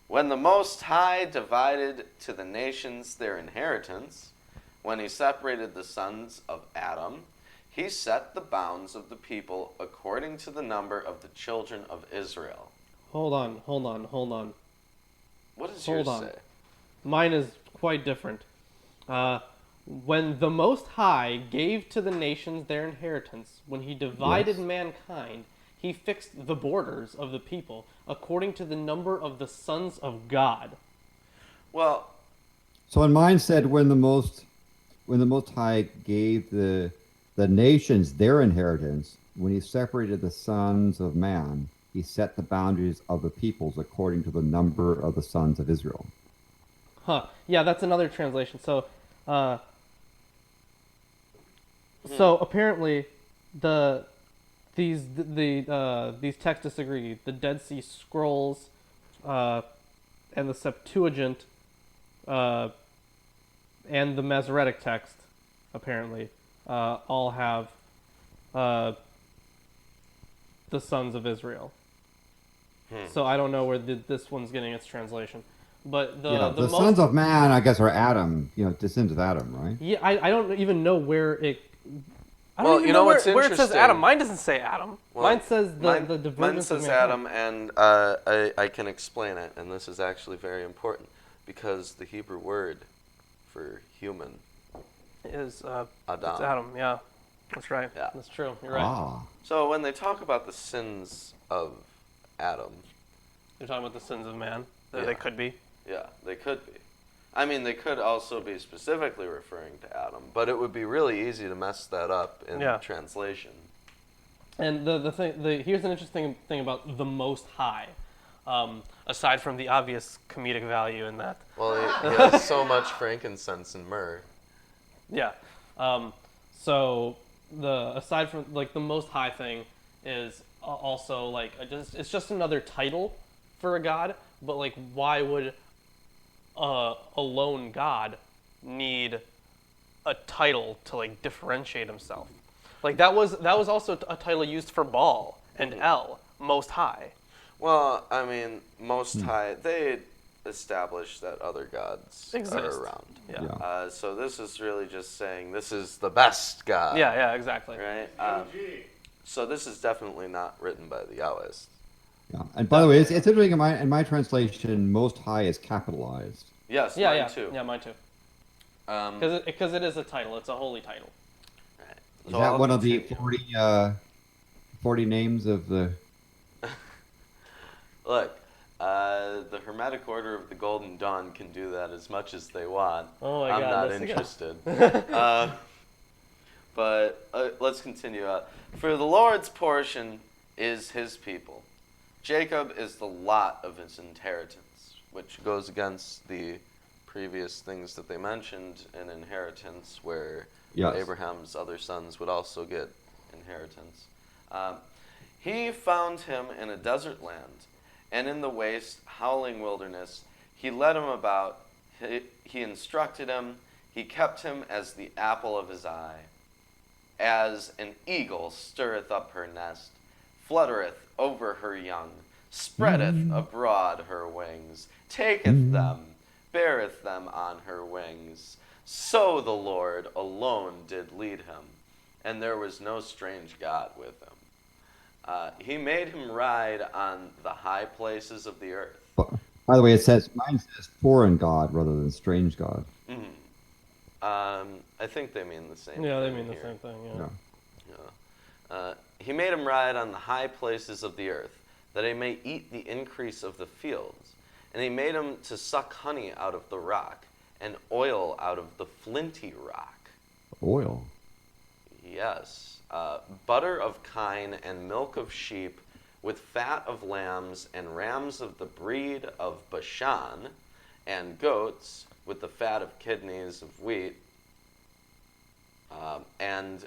When the Most High divided to the nations their inheritance, when he separated the sons of Adam, he set the bounds of the people according to the number of the children of Israel. Hold on. What does Hold yours on. say? Mine is quite different. When the Most High gave to the nations their inheritance, when he divided Yes. mankind, he fixed the borders of the people according to the number of the sons of God. Well, So in mine said when the Most High gave the nations their inheritance, when he separated the sons of man, he set the boundaries of the peoples according to the number of the sons of Israel. Huh. Yeah, that's another translation. So, so apparently, these texts disagree. The Dead Sea Scrolls, and the Septuagint, and the Masoretic text, apparently, all have the sons of Israel. So I don't know where this one's getting its translation, but the most, sons of man, I guess, are Adam. Descendants of Adam, right? yeah, I don't even know where it. I Well, don't even you know know where, what's where it says interesting? Adam. Mine doesn't say Adam. Well, mine says the mine divergence says of mankind. Adam, and I can explain it, and this is actually very important, because the Hebrew word for human, Is Adam. it's Adam? Yeah, that's right. Yeah. That's true. You're right. Ah, So when they talk about the sins of Adam, You're talking about the sins of man. Yeah. They could be. yeah, they could be. I mean, they could also be specifically referring to Adam, but it would be really easy to mess that up in Yeah. translation. And here's an interesting thing about the Most High, aside from the obvious comedic value in that. Well, he has so much frankincense and myrrh. Yeah. So aside from like the Most High thing is also like it's just another title for a god. But like, why would a lone god need a title to like differentiate himself? Like that was also a title used for Baal and El, Most High. Well, I mean, Most High, they established that other gods Exist. are around. Yeah. Yeah. So this is really just saying this is the best God. Yeah, exactly. Right? Gee. So this is definitely not written by the Yahwists. yeah. And by the way, it's interesting in my translation, Most High is capitalized. Yes, Yeah, mine yeah, too. yeah, mine too. Right. Because it is a title. It's a holy title. Is So that I'll one of the continue. 40 names of the? Look, the Hermetic Order of the Golden Dawn can do that as much as they want. Oh my I'm God, not this again. interested. But let's continue. For the Lord's portion is his people. Jacob is the lot of his inheritance, which goes against the previous things that they mentioned in inheritance, where Yes. Abraham's other sons would also get inheritance. He found him in a desert land, and in the waste, howling wilderness. He led him about. He instructed him. He kept him as the apple of his eye. As an eagle stirreth up her nest, fluttereth over her young, spreadeth abroad her wings, taketh them, beareth them on her wings. So the Lord alone did lead him, and there was no strange God with him. He made him ride on the high places of the earth. By the way, mine says foreign God rather than strange God. I think they mean the same Yeah, they thing mean the here. same thing. Yeah. Yeah. He made him ride on the high places of the earth, that he may eat the increase of the fields. And he made him to suck honey out of the rock, and oil out of the flinty rock. Oil. Yes. Butter of kine and milk of sheep, with fat of lambs and rams of the breed of Bashan, and goats with the fat of kidneys of wheat. And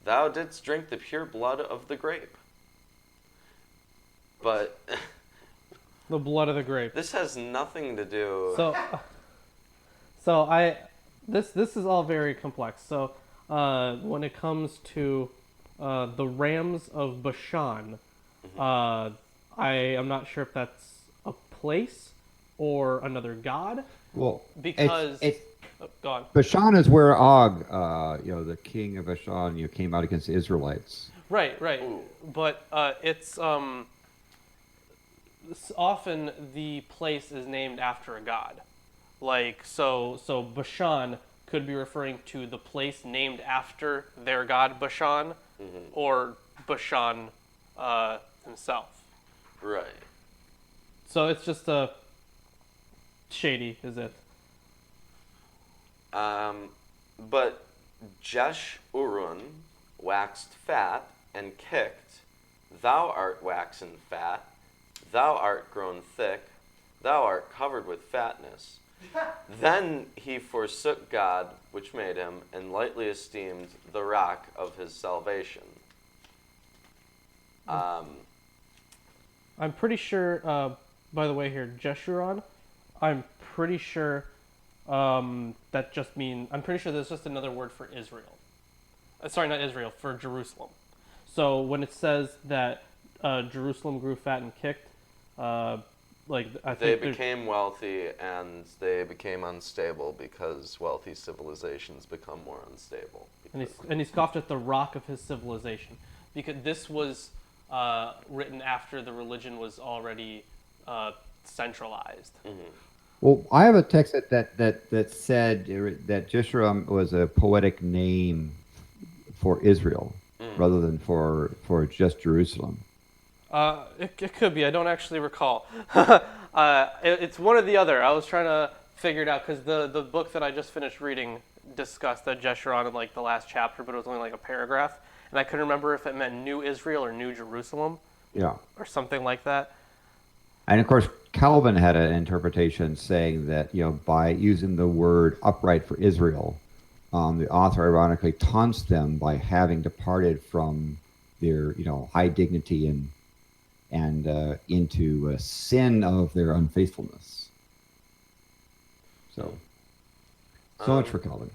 thou didst drink the pure blood of the grape. But The blood of the grape. this has nothing to do. So this is all very complex. So when it comes to the Rams of Bashan, I am not sure if that's a place or another god. Well, Because it's oh, go on. Bashan is where Og, the king of Bashan, came out against the Israelites. Right. Ooh. But it's often the place is named after a god. Like so Bashan could be referring to the place named after their god Bashan, or Bashan himself. Right. So it's just a shady, is it? But Jeshurun waxed fat and kicked. Thou art waxen fat. Thou art grown thick. Thou art covered with fatness. Then he forsook God, which made him, and lightly esteemed the rock of his salvation. I'm pretty sure. By the way, here Jeshurun, I'm pretty sure that just mean. I'm pretty sure there's just another word for Israel. Sorry, not Israel, for Jerusalem. So when it says that Jerusalem grew fat and kicked, like I They think became wealthy and they became unstable because wealthy civilizations become more unstable. and he scoffed at the rock of his civilization, because this was written after the religion was already centralized. Well, I have a text that said that Jeshurun was a poetic name for Israel rather than for just Jerusalem. It could be. I don't actually recall. It's one or the other. I was trying to figure it out because the book that I just finished reading discussed that Jeshurun in like the last chapter, but it was only like a paragraph, and I couldn't remember if it meant New Israel or New Jerusalem. Yeah. Or something like that. And of course, Calvin had an interpretation saying that, by using the word upright for Israel, the author ironically taunts them by having departed from their, high dignity and into a sin of their unfaithfulness. So much for Calvin.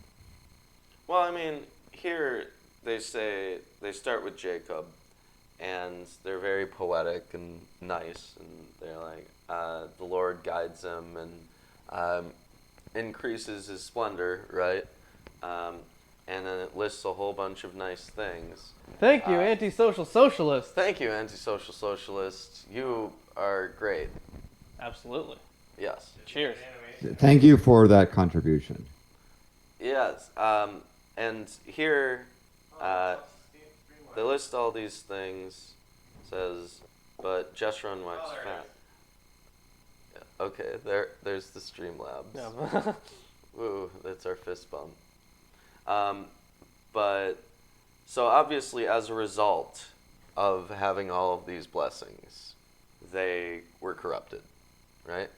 Well, I mean, here they say, they start with Jacob, and they're very poetic and nice, and they're like, the Lord guides him and increases his splendor, right? And then it lists a whole bunch of nice things. Thank you, antisocial socialist. Thank you, antisocial socialist. You are great. Absolutely. Yes. Cheers. Thank you for that contribution. Yes. And here they list all these things. Says, but Jeshurun waxed fat. Yeah, okay, there's the Streamlabs. Yeah. Ooh, that's our fist bump. But so obviously, as a result of having all of these blessings, they were corrupted, right?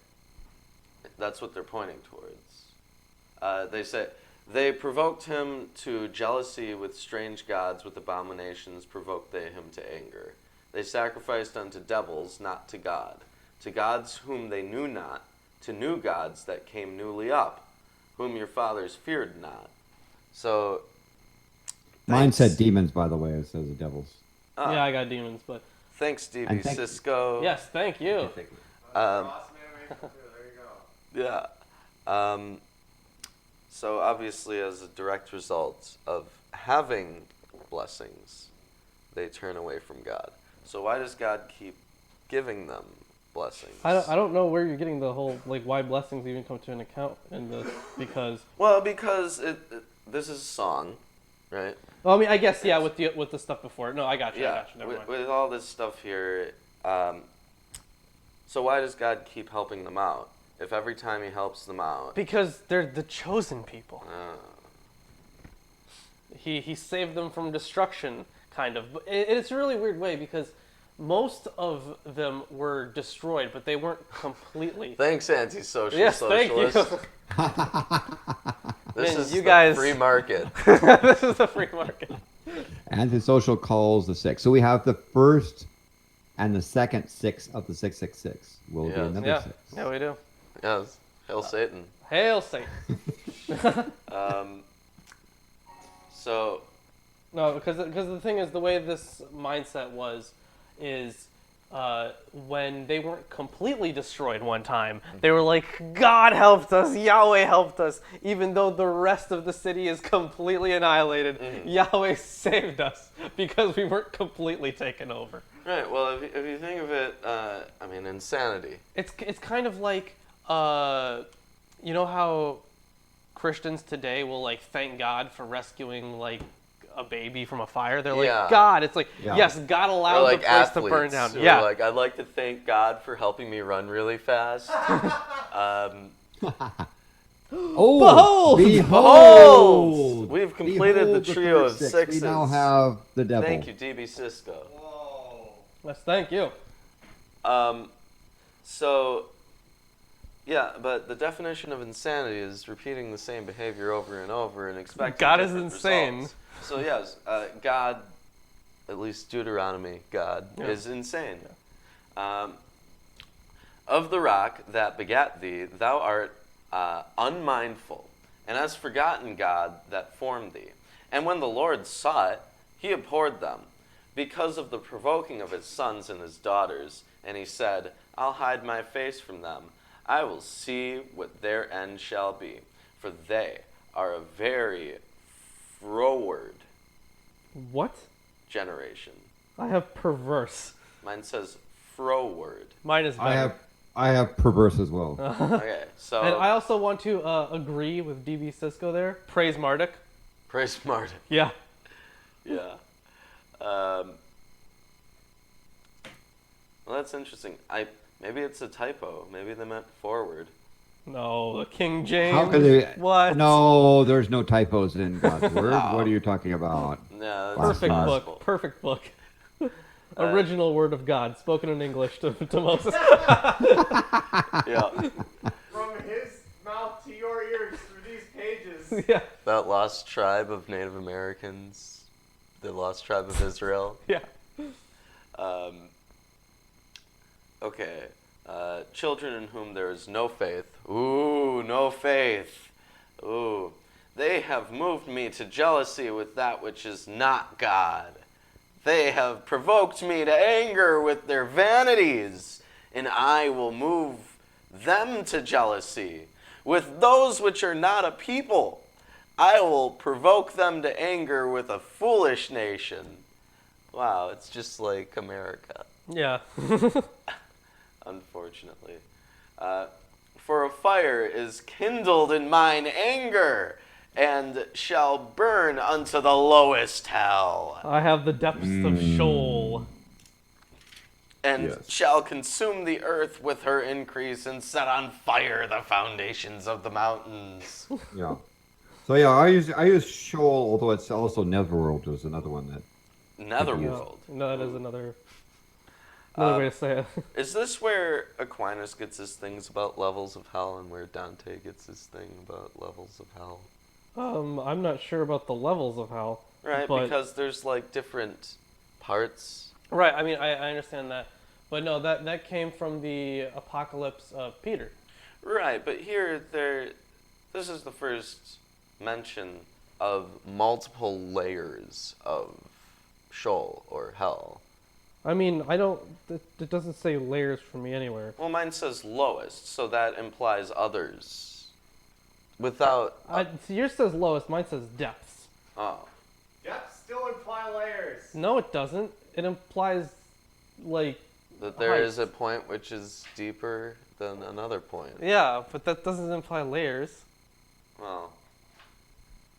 That's what they're pointing towards. They say, they provoked him to jealousy with strange gods, with abominations provoked they him to anger. They sacrificed unto devils, not to God, to gods whom they knew not, to new gods that came newly up, whom your fathers feared not. So, Mine thanks. said demons, by the way. It says the devils. Yeah, I got demons, but Thanks, DB And thank- Cisco. yes, thank you. Um, Boss animation too. There you go. Yeah. So obviously, as a direct result of having blessings, they turn away from God. So why does God keep giving them blessings? I don't know where you're getting the whole like why blessings even come to an account in this, because Well, because this is a song, right? well, I mean, I guess yeah, with the stuff before. No, I got you. Yeah. Never mind. With all this stuff here, so why does God keep helping them out? If every time He helps them out, Because they're the chosen people. uh, He saved them from destruction, kind of. But it's a really weird way because most of them were destroyed, but they weren't completely. thanks, anti-social Yes, thank you. socialist. This Man, is you the guys- free market. This is the free market. Antisocial calls the six. So we have the first and the second six of the 666. Will be Yes. another Yeah, six. yeah, we do. Yes. Hail Satan. Hail Satan. So, No, because the thing is, the way this mindset is when they weren't completely destroyed one time, they were like, God helped us, Yahweh helped us, even though the rest of the city is completely annihilated. Yahweh saved us because we weren't completely taken over. right, well, if you think of it, I mean, insanity. It's kind of like, you know how Christians today will like thank God for rescuing like a baby from a fire. They're like, Yeah. God. It's like, Yeah. yes, God Or allowed like the place athletes to burn down. who Yeah. are like, I'd like to thank God for helping me run really fast. Oh, Behold! Behold! We've completed Behold the trio of third six. sixes. We now have the devil. Thank you, DB Cisco. Whoa. Yes, thank you. So, yeah, but the definition of insanity is repeating the same behavior over and over and expecting God is different insane. results. So yes, God, at least Deuteronomy, God Yeah. is insane. Of the rock that begat thee, thou art unmindful, and hast forgotten God that formed thee. And when the Lord saw it, he abhorred them, because of the provoking of his sons and his daughters. And he said, I'll hide my face from them. I will see what their end shall be, for they are a very froward What? generation. I have perverse. Mine says froward. Mine is better. I have perverse as well. Okay, so And I also want to agree with DB Cisco there. Praise Marduk. praise Martin. Yeah. Yeah. Well, that's interesting. Maybe it's a typo. Maybe they meant forward. No, the King James. How could they? What? No, there's no typos in God's word. What are you talking about? No, that's Perfect impossible. book. Perfect book. Original word of God, spoken in English to Moses. Yeah. From his mouth to your ears through these pages. Yeah. That lost tribe of Native Americans, the lost tribe of Israel. Yeah. Okay. Children in whom there is no faith. Ooh, no faith. Ooh. They have moved me to jealousy with that which is not God. They have provoked me to anger with their vanities, and I will move them to jealousy with those which are not a people. I will provoke them to anger with a foolish nation. Wow, it's just like America. Yeah. Unfortunately. For a fire is kindled in mine anger, and shall burn unto the lowest hell, I have the depths of Sheol. and Yes. shall consume the earth with her increase, and set on fire the foundations of the mountains. Yeah. So yeah, I use Sheol, although it's also Netherworld is another one that. Netherworld. No, that is another way to say it. Is this where Aquinas gets his things about levels of hell, and where Dante gets his thing about levels of hell? I'm not sure about the levels of hell. Right, but, because there's like different parts. Right, I mean, I understand that. But no, that came from the Apocalypse of Peter. Right, but here this is the first mention of multiple layers of Sheol or hell. I mean, it doesn't say layers for me anywhere. Well, mine says lowest, so that implies others. Without So yours says lowest, mine says depths. oh, Depths still imply layers. No, it doesn't. It implies, like, that there is height. a point which is deeper than another point. Yeah, but that doesn't imply layers. Well,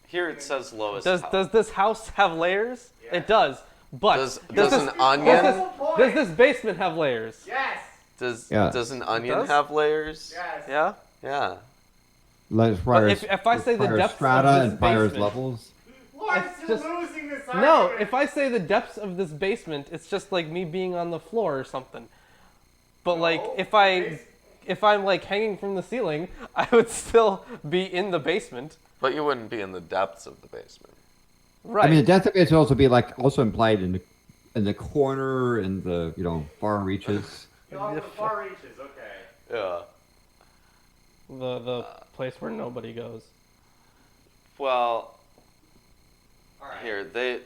here it says lowest. Does this house have layers? Yeah. It does. But Does this, an onion does this basement have layers? Yes. does an onion does? have layers? Yes. Yeah. Yeah. Like fires, if I say the fires depths of strata this and fires basement- levels. Lawrence, It's you're just- losing this No, argument. if I say the depths of this basement, it's just like me being on the floor or something. But like No, if I'm like hanging from the ceiling, I would still be in the basement. But you wouldn't be in the depths of the basement. Right. I mean, the depth of it would also be like also implied in the corner and the far reaches. Oh, the far reaches. Okay. Yeah. the place where nobody goes. Well, All right. here, this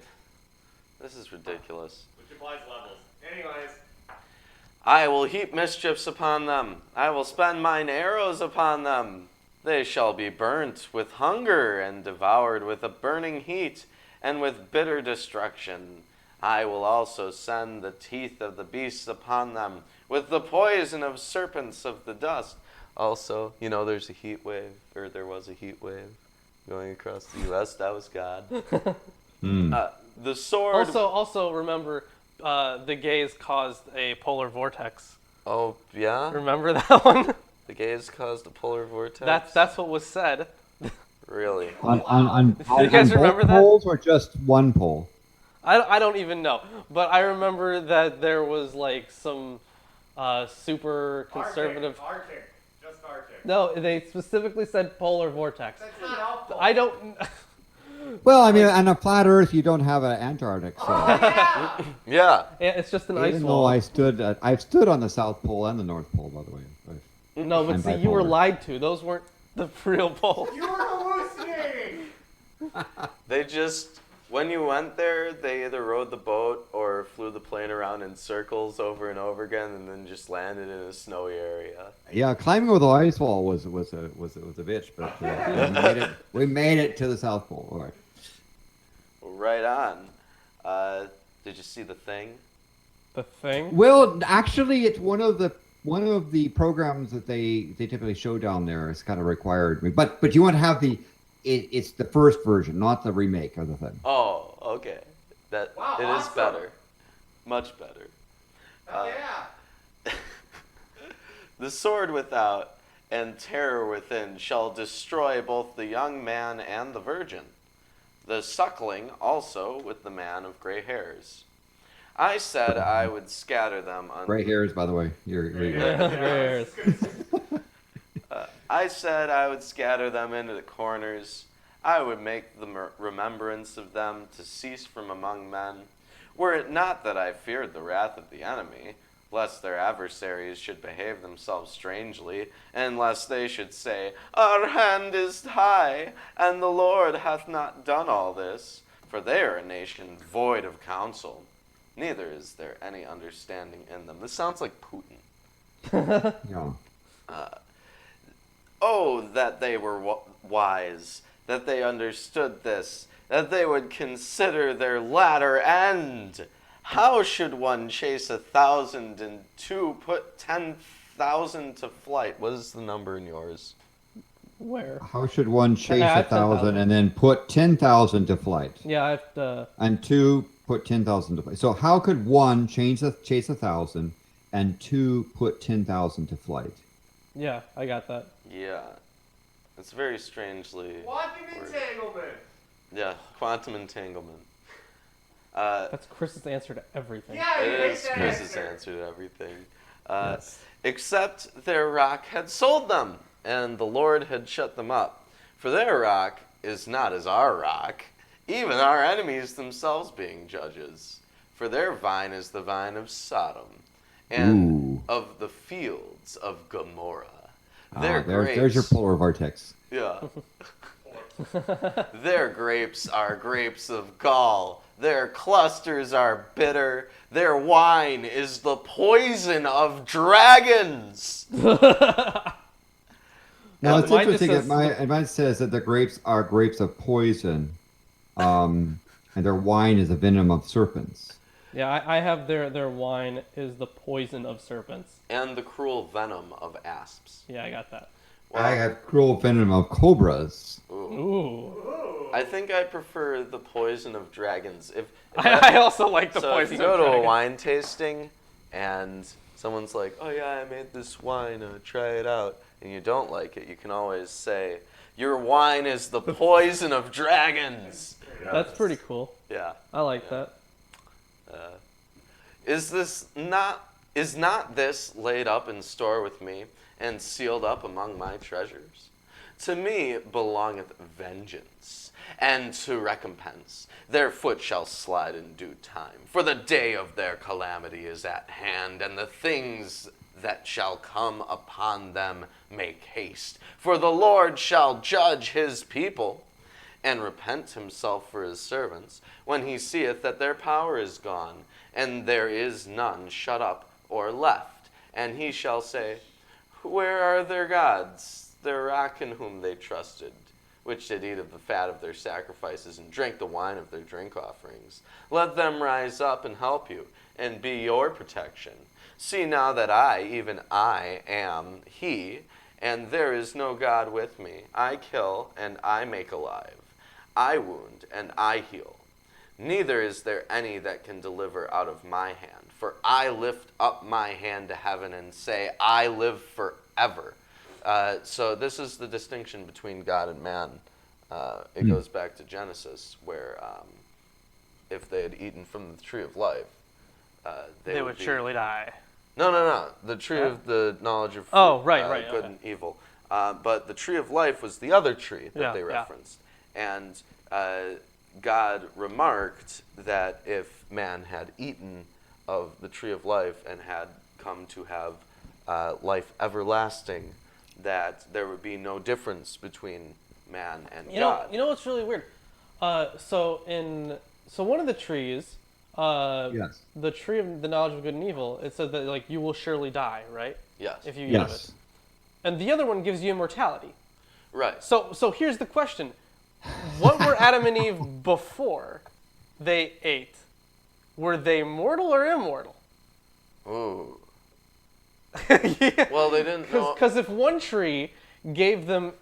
is ridiculous. Which implies levels. Anyways. I will heap mischiefs upon them. I will spend mine arrows upon them. They shall be burnt with hunger and devoured with a burning heat and with bitter destruction. I will also send the teeth of the beasts upon them with the poison of serpents of the dust. Also, there's a heat wave, or there was a heat wave going across the U.S. That was God. The sword. Also remember, the gays caused a polar vortex. Oh, yeah? Remember that one? The gays caused a polar vortex? That's what was said. Really? On you guys both remember that? poles or just one pole? I don't even know, but I remember that there was like some super conservative. Arctic. Just Arctic. No, they specifically said polar vortex. That's not helpful. I don't. Well, I mean, on a flat Earth, you don't have an Antarctic. So. Yeah. Yeah. It's just an ice Even wall. though I've stood on the South Pole and the North Pole, by the way. No, but I'm see, you were bipolar. lied to. Those weren't the real poles. You were hallucinating. They just, when you went there, they either rode the boat or flew the plane around in circles over and over again, and then just landed in a snowy area. Yeah, climbing over the ice wall was a bitch, but we made it to the South Pole. All right. Right on. Did you see The Thing? The thing. Well, actually, it's one of the programs that they typically show down there. It's kind of required, but you want to have it's the first version, not the remake of the thing. Oh, okay. That Wow, it is awesome. better, much better. Hell yeah. The sword without and terror within shall destroy both the young man and the virgin, the suckling also with the man of gray hairs. I said I would scatter them on. Gray hairs, by the way. Hairs. I said I would scatter them into the corners. I would make the remembrance of them to cease from among men. Were it not that I feared the wrath of the enemy, lest their adversaries should behave themselves strangely, and lest they should say, Our hand is high, and the Lord hath not done all this. For they are a nation void of counsel, neither is there any understanding in them. This sounds like Putin. Yeah. Oh, that they were wise, that they understood this, that they would consider their latter end. How should one chase 1,000 and two put 10,000 to flight? What is the number in yours? Where? How should one chase I have 1,000 and then put 10,000 to flight? Yeah, I have to. And two put 10,000 to flight. So how could one chase 1,000 and two put 10,000 to flight? Yeah, I got that. Yeah. It's very strangely. Quantum worded. entanglement. Yeah, quantum entanglement. That's Chris's answer to everything. Yeah, you It hate is that Chris's answer. answer to everything. Yes. Except their rock had sold them, and the Lord had shut them up. For their rock is not as our rock, even our enemies themselves being judges. For their vine is the vine of Sodom, and Ooh. of the fields of Gomorrah. There's your polar vortex. Yeah. Their grapes are grapes of gall. Their clusters are bitter. Their wine is the poison of dragons. Now it's mine just interesting that says- mine says that the grapes are grapes of poison, and their wine is the venom of serpents. Yeah, I have their wine is the poison of serpents. And the cruel venom of asps. Yeah, I got that. I have cruel venom of cobras. Ooh. Ooh. I think I prefer the poison of dragons. If I also like the so if poison you go of to a dragon. wine tasting and someone's like, oh yeah, I made this wine, try it out, and you don't like it, you can always say, your wine is the poison of dragons. That's pretty cool. Yeah. I like that. Is not this laid up in store with me and sealed up among my treasures? To me belongeth vengeance, and to recompense. Their foot shall slide in due time, for the day of their calamity is at hand, and the things that shall come upon them make haste. For the Lord shall judge his people, and repent himself for his servants, when he seeth that their power is gone, and there is none shut up or left. And he shall say, Where are their gods, their rock in whom they trusted, which did eat of the fat of their sacrifices and drink the wine of their drink offerings? Let them rise up and help you, and be your protection. See now that I, even I, am he, and there is no God with me. I kill, and I make alive. I wound, and I heal. Neither is there any that can deliver out of my hand. For I lift up my hand to heaven and say, I live forever. So this is the distinction between God and man. It goes back to Genesis, where if they had eaten from the tree of life, they would surely die. No. The tree of the knowledge of good and evil. But the tree of life was the other tree that they referenced. And God remarked that if man had eaten of the tree of life and had come to have life everlasting, that there would be no difference between man and God. You know what's really weird? So one of the trees, Yes. the tree of the knowledge of good and evil, it says that like you will surely die, right? Yes. If you eat of Yes. it. And the other one gives you immortality. Right. So here's the question. What were Adam and Eve before they ate? Were they mortal or immortal? Ooh. Yeah. Well, they didn't know. Because if one tree gave them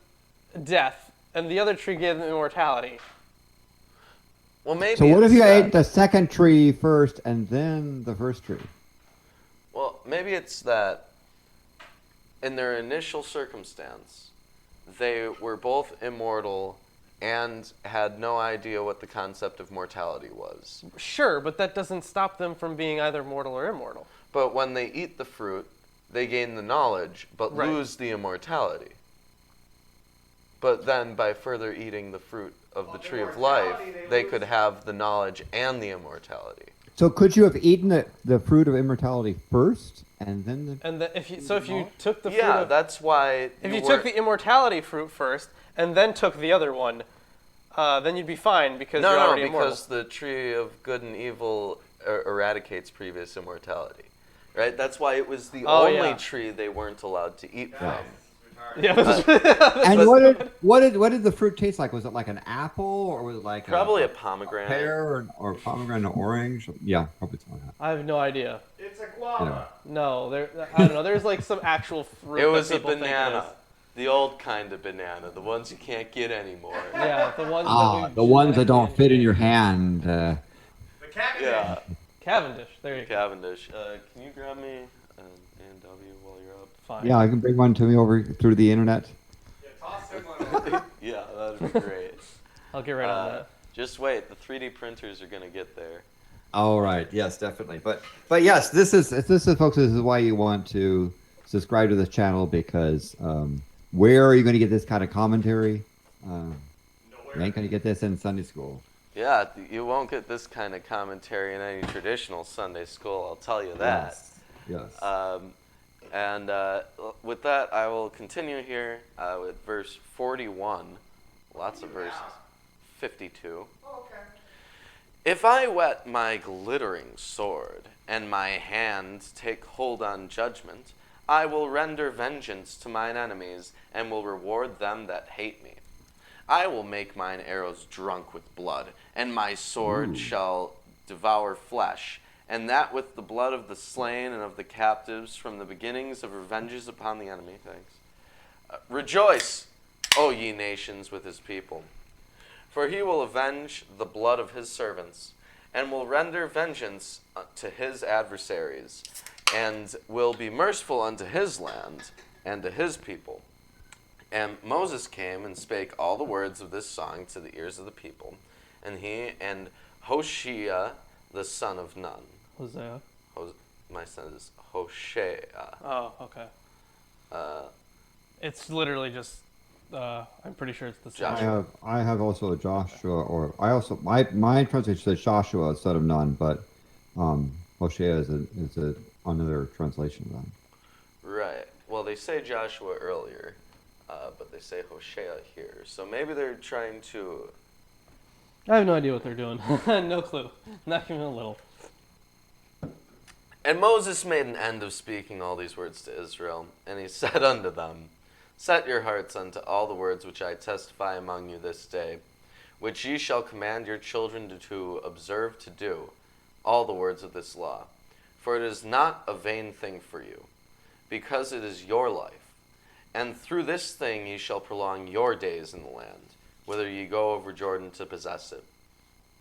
death and the other tree gave them immortality. Well, maybe. So what if it's you that- ate the second tree first and then the first tree? Well, maybe it's that in their initial circumstance, they were both immortal and had no idea what the concept of mortality was. Sure, but that doesn't stop them from being either mortal or immortal. But when they eat the fruit, they gain the knowledge, but Right. lose the immortality. But then by further eating the fruit of the tree of life, Immortality, they lose. could have the knowledge and the immortality. So could you have eaten the fruit of immortality first and then the... And if you took the fruit Yeah, of, that's why. if you took the immortality fruit first and then took the other one, then you'd be fine because you're already immortal. because the tree of good and evil eradicates previous immortality, right? That's why it was the only tree they weren't allowed to eat from. Yeah. And what did the fruit taste like? Was it like an apple or was it like Probably a a pomegranate. pear or pomegranate or orange? Yeah, probably something like that. I have no idea. It's a guava. No, I don't know. There's like some actual fruit. It was that a people think it banana, is. the old kind of banana, the ones you can't get anymore. Yeah, the ones The ones that don't fit in your hand. The Cavendish. Yeah, Cavendish. There you go. Cavendish. Can you grab me an A&W while you're up? Fine. Yeah, I can bring one to me over through the internet. Yeah, toss him one. Yeah, that'd be great. I'll get right on that. Just wait, the 3D printers are gonna get there. All right. Yes, definitely. But yes, this is folks. This is why you want to subscribe to this channel because where are you going to get this kind of commentary? You ain't going to get this in Sunday school. Yeah, you won't get this kind of commentary in any traditional Sunday school, I'll tell you that. Yes. And with that, I will continue here with verse 41. Lots of verses. 52. Oh, okay. If I whet my glittering sword, and my hand take hold on judgment, I will render vengeance to mine enemies, and will reward them that hate me. I will make mine arrows drunk with blood, and my sword shall devour flesh, and that with the blood of the slain and of the captives from the beginnings of revenges upon the enemy. Thanks. Rejoice, O ye nations, with his people. For he will avenge the blood of his servants, and will render vengeance to his adversaries, and will be merciful unto his land and to his people. And Moses came and spake all the words of this song to the ears of the people, and he and Hoshea the son of Nun. Hosea. My son is Hoshea. Oh, okay. It's literally just. I'm pretty sure it's the same. Joshua. I have also a Joshua, or I also my translation says Joshua son of Nun, but Hoshea is another translation of that. Right. Well, they say Joshua earlier, but they say Hoshea here. So maybe they're trying to I have no idea what they're doing. No clue. Not even a little. And Moses made an end of speaking all these words to Israel, and he said unto them, Set your hearts unto all the words which I testify among you this day, which ye shall command your children to observe to do, all the words of this law. For it is not a vain thing for you, because it is your life. And through this thing ye shall prolong your days in the land, whither ye go over Jordan to possess it.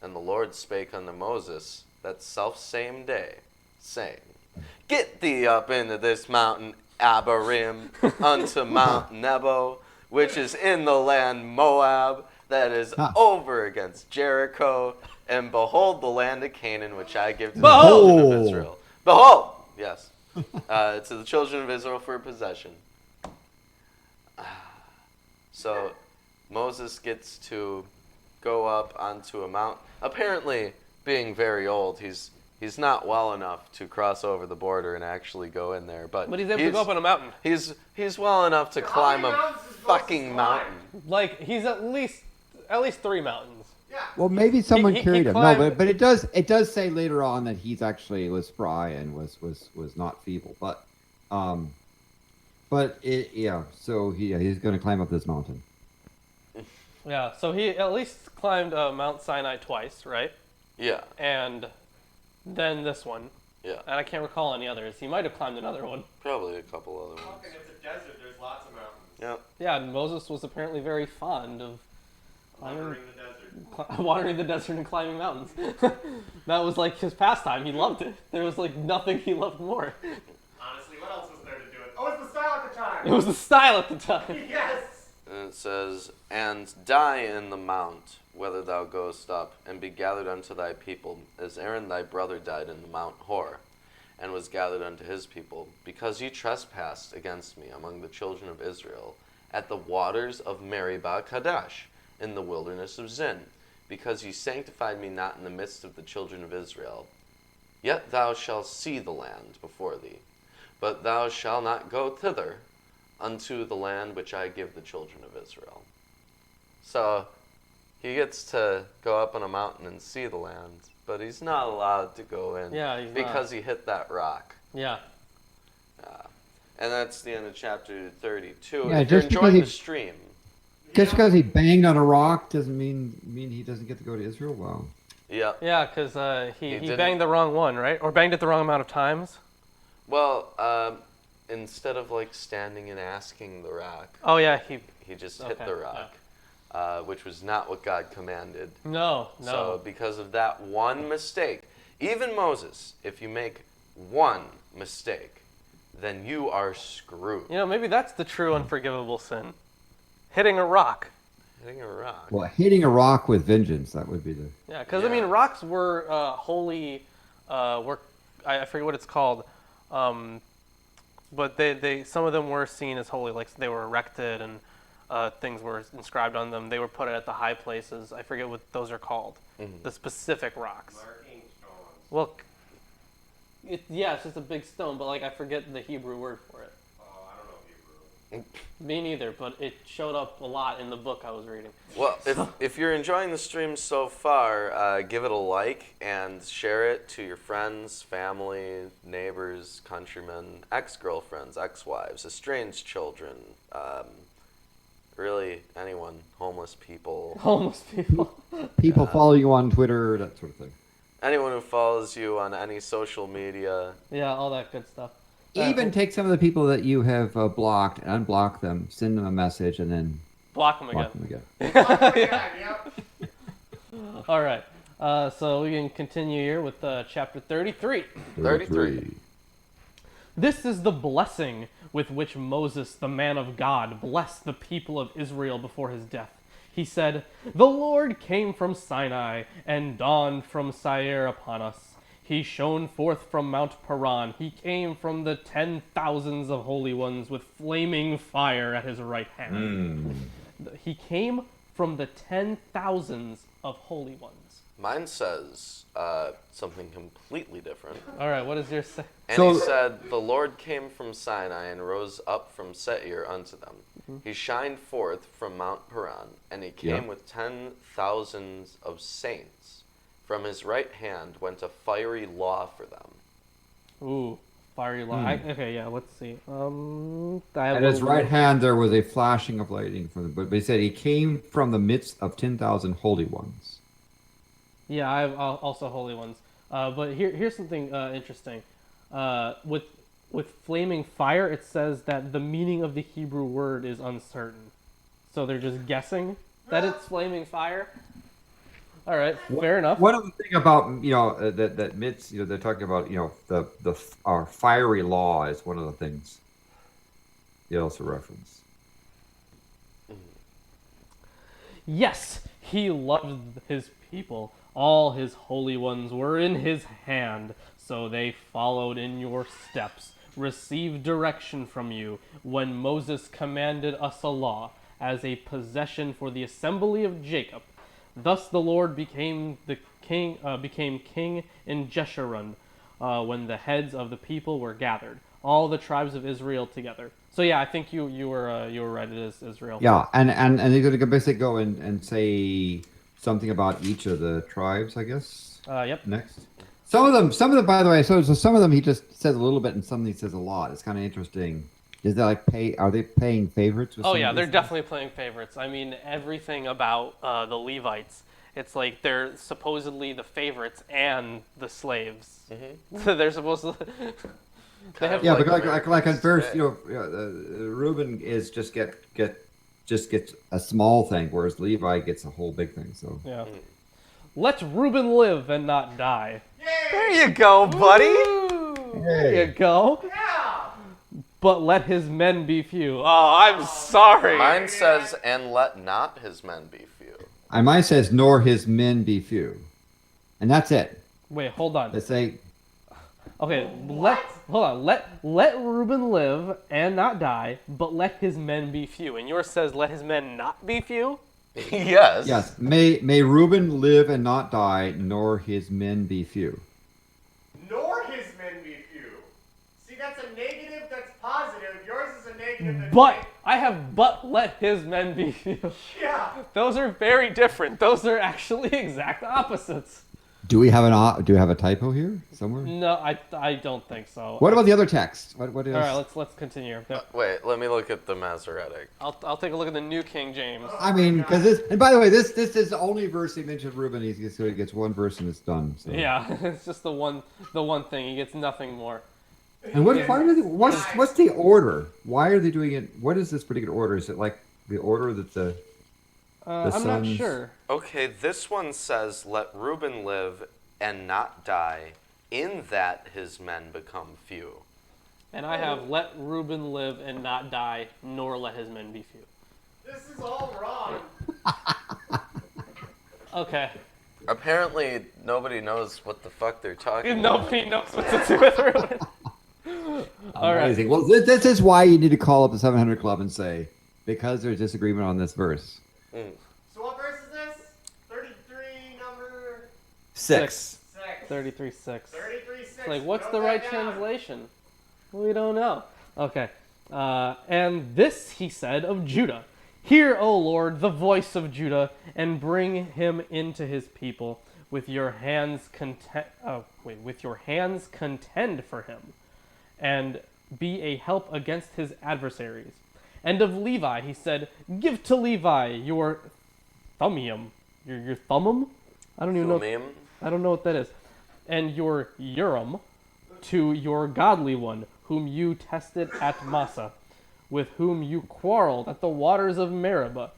And the Lord spake unto Moses that selfsame day, saying, Get thee up into this mountain Abarim, unto Mount Nebo, which is in the land Moab, that is over against Jericho, and behold the land of Canaan, which I give to the children of Israel. Behold! Yes. To the children of Israel for possession. So Moses gets to go up onto a mount. Apparently, being very old, he's not well enough to cross over the border and actually go in there. But he's able to go up on a mountain. He's well enough to climb a fucking mountain. Like, he's at least 3 mountains. Yeah. Well, maybe someone He carried him. climbed- No, but it does say later on that he's actually was spry and was not feeble. But so he's going to climb up this mountain. Yeah, so he at least climbed Mount Sinai twice, right? Yeah. And then this one. Yeah. And I can't recall any others. He might have climbed another one. Probably a couple other ones. Fucking, it's a desert. There's lots of mountains. Yep. Yeah, and Moses was apparently very fond of Wandering the desert. wandering the desert and climbing mountains. That was like his pastime. He loved it. There was like nothing he loved more. Honestly, what else was there to do it? Oh, it's the style at the time. It was the style at the time. Yes. And it says, And die in the mount, whether thou goest up, and be gathered unto thy people, as Aaron thy brother died in the Mount Hor, and was gathered unto his people, because ye trespassed against me among the children of Israel, at the waters of Meribah Kadesh, in the wilderness of Zin, because ye sanctified me not in the midst of the children of Israel. Yet thou shalt see the land before thee, but thou shalt not go thither, unto the land which I give the children of Israel. So he gets to go up on a mountain and see the land, but he's not allowed to go in because he hit that rock. Yeah. And that's the end of chapter 32. Yeah, if you're just because enjoying he- the stream, Just because he banged on a rock doesn't mean he doesn't get to go to Israel. Wow. yeah. Yeah, because he didn't- banged the wrong one, right? Or banged it the wrong amount of times. Well, instead of like standing and asking the rock, Oh, yeah, he just hit Okay, the rock, which was not what God commanded. No. So because of that one mistake, even Moses, if you make one mistake, then you are screwed. You know, maybe that's the true unforgivable sin. Hitting a rock. Hitting a rock. Well, hitting a rock with vengeance, that would be the... Yeah, because, I mean, rocks were holy, I forget what it's called, but they some of them were seen as holy, like they were erected and things were inscribed on them. They were put at the high places. I forget what those are called, the specific rocks. Marking stones. Well, it's just a big stone, but like I forget the Hebrew word for it. Oh, I don't know Hebrew. Me neither, but it showed up a lot in the book I was reading. Well, if you're enjoying the stream so far, give it a like and share it to your friends, family, neighbors, countrymen, ex-girlfriends, ex-wives, estranged children, really anyone, homeless people, Homeless people. People follow you on Twitter, that sort of thing. anyone who follows you on any social media. Yeah, all that good stuff. Even take some of the people that you have blocked and unblock them, send them a message, and then Block them again. block them again. Yep. All right. So we can continue here with chapter 33. 33. This is the blessing with which Moses, the man of God, blessed the people of Israel before his death. He said, "The Lord came from Sinai and dawned from Seir upon us. He shone forth from Mount Paran. He came from the 10,000s of holy ones with flaming fire at his right hand." He came from the 10,000s of holy ones. Mine says something completely different. All right, what does yours say? And So- he said, "The Lord came from Sinai and rose up from Seir unto them. He shined forth from Mount Paran, and he came Yeah. with 10,000s of saints. From his right hand went a fiery law for them." Ooh, fiery law. Okay, yeah, let's see. I have At his a- right hand there was a flashing of lightning from the. But he said he came from the midst of 10,000 holy ones. Yeah, I have also holy ones. But here's something interesting. With flaming fire, it says that the meaning of the Hebrew word is uncertain. So they're just guessing that it's flaming fire. All right, fair enough. One other thing about that midst, they're talking about our fiery law is one of the things. They also reference. Yes, he loved his people. All his holy ones were in his hand, so they followed in your steps, received direction from you when Moses commanded us a law as a possession for the assembly of Jacob. Thus the Lord became king in Jeshurun when the heads of the people were gathered, all the tribes of Israel together. So yeah, I think you were right. It is Israel. Yeah, and they're going to basically go and say something about each of the tribes, I guess. Yep. Next. Some of them, by the way, so some of them he just says a little bit, and some he says a lot. It's kind of interesting. Is that are they paying favorites? With Oh some yeah, of they're these definitely playing favorites. I mean, everything about the Levites, it's like they're supposedly the favorites and the slaves. They're supposed to. They have Yeah, Like but like at first, Americans Reuben is just gets a small thing, whereas Levi gets a whole big thing. So Yeah. Let Reuben live and not die. There you go, buddy. There you go. Yeah! But let his men be few. Oh, I'm sorry. Mine says, "And let not his men be few." and mine says, "Nor his men be few," and that's it. Wait, hold on. They say, Okay, hold on. Let Reuben live and not die, but let his men be few. And yours says, let his men not be few. Yes. "Yes, may Reuben live and not die, nor his men be few." Nor his men be few. See, that's a negative, that's positive. Yours is a negative, that's But I have but let his men be few. yeah. Those are very different. Those are actually exact opposites. Do we have a typo here somewhere? No, I don't think so. What about the other text? What is? All right, let's continue. Wait, let me look at the Masoretic. I'll take a look at the New King James. I mean, because this, and by the way, this is the only verse he mentioned Reuben. He gets one verse and it's done. So. Yeah, it's just the one thing. He gets nothing more. And what's the order? Why are they doing it? What is this particular order? Is it like the order that the I'm not sons- sure. Okay, this one says, "Let Reuben live and not die, in that his men become few." And I have let Reuben live and not die, nor let his men be few. This is all wrong. Okay. Apparently, nobody knows what the fuck they're talking about. Nobody knows what to do with Reuben. All right. Amazing. Well, this is why you need to call up the 700 Club and say, because there's disagreement on this verse. So what verse is this? 33, number 6. 6. 33:6. 33:6. Like, what's Note the that right down. translation? We don't know. Okay. And this he said of Judah. Hear, O Lord, the voice of Judah, and bring him into his people. With your hands with your hands contend for him, and be a help against his adversaries. And of Levi he said, give to Levi your thummim, your thummim. I don't even know. Thummim? I don't know what that is. And your Urim to your godly one, whom you tested at Massa, with whom you quarreled at the waters of Meribah,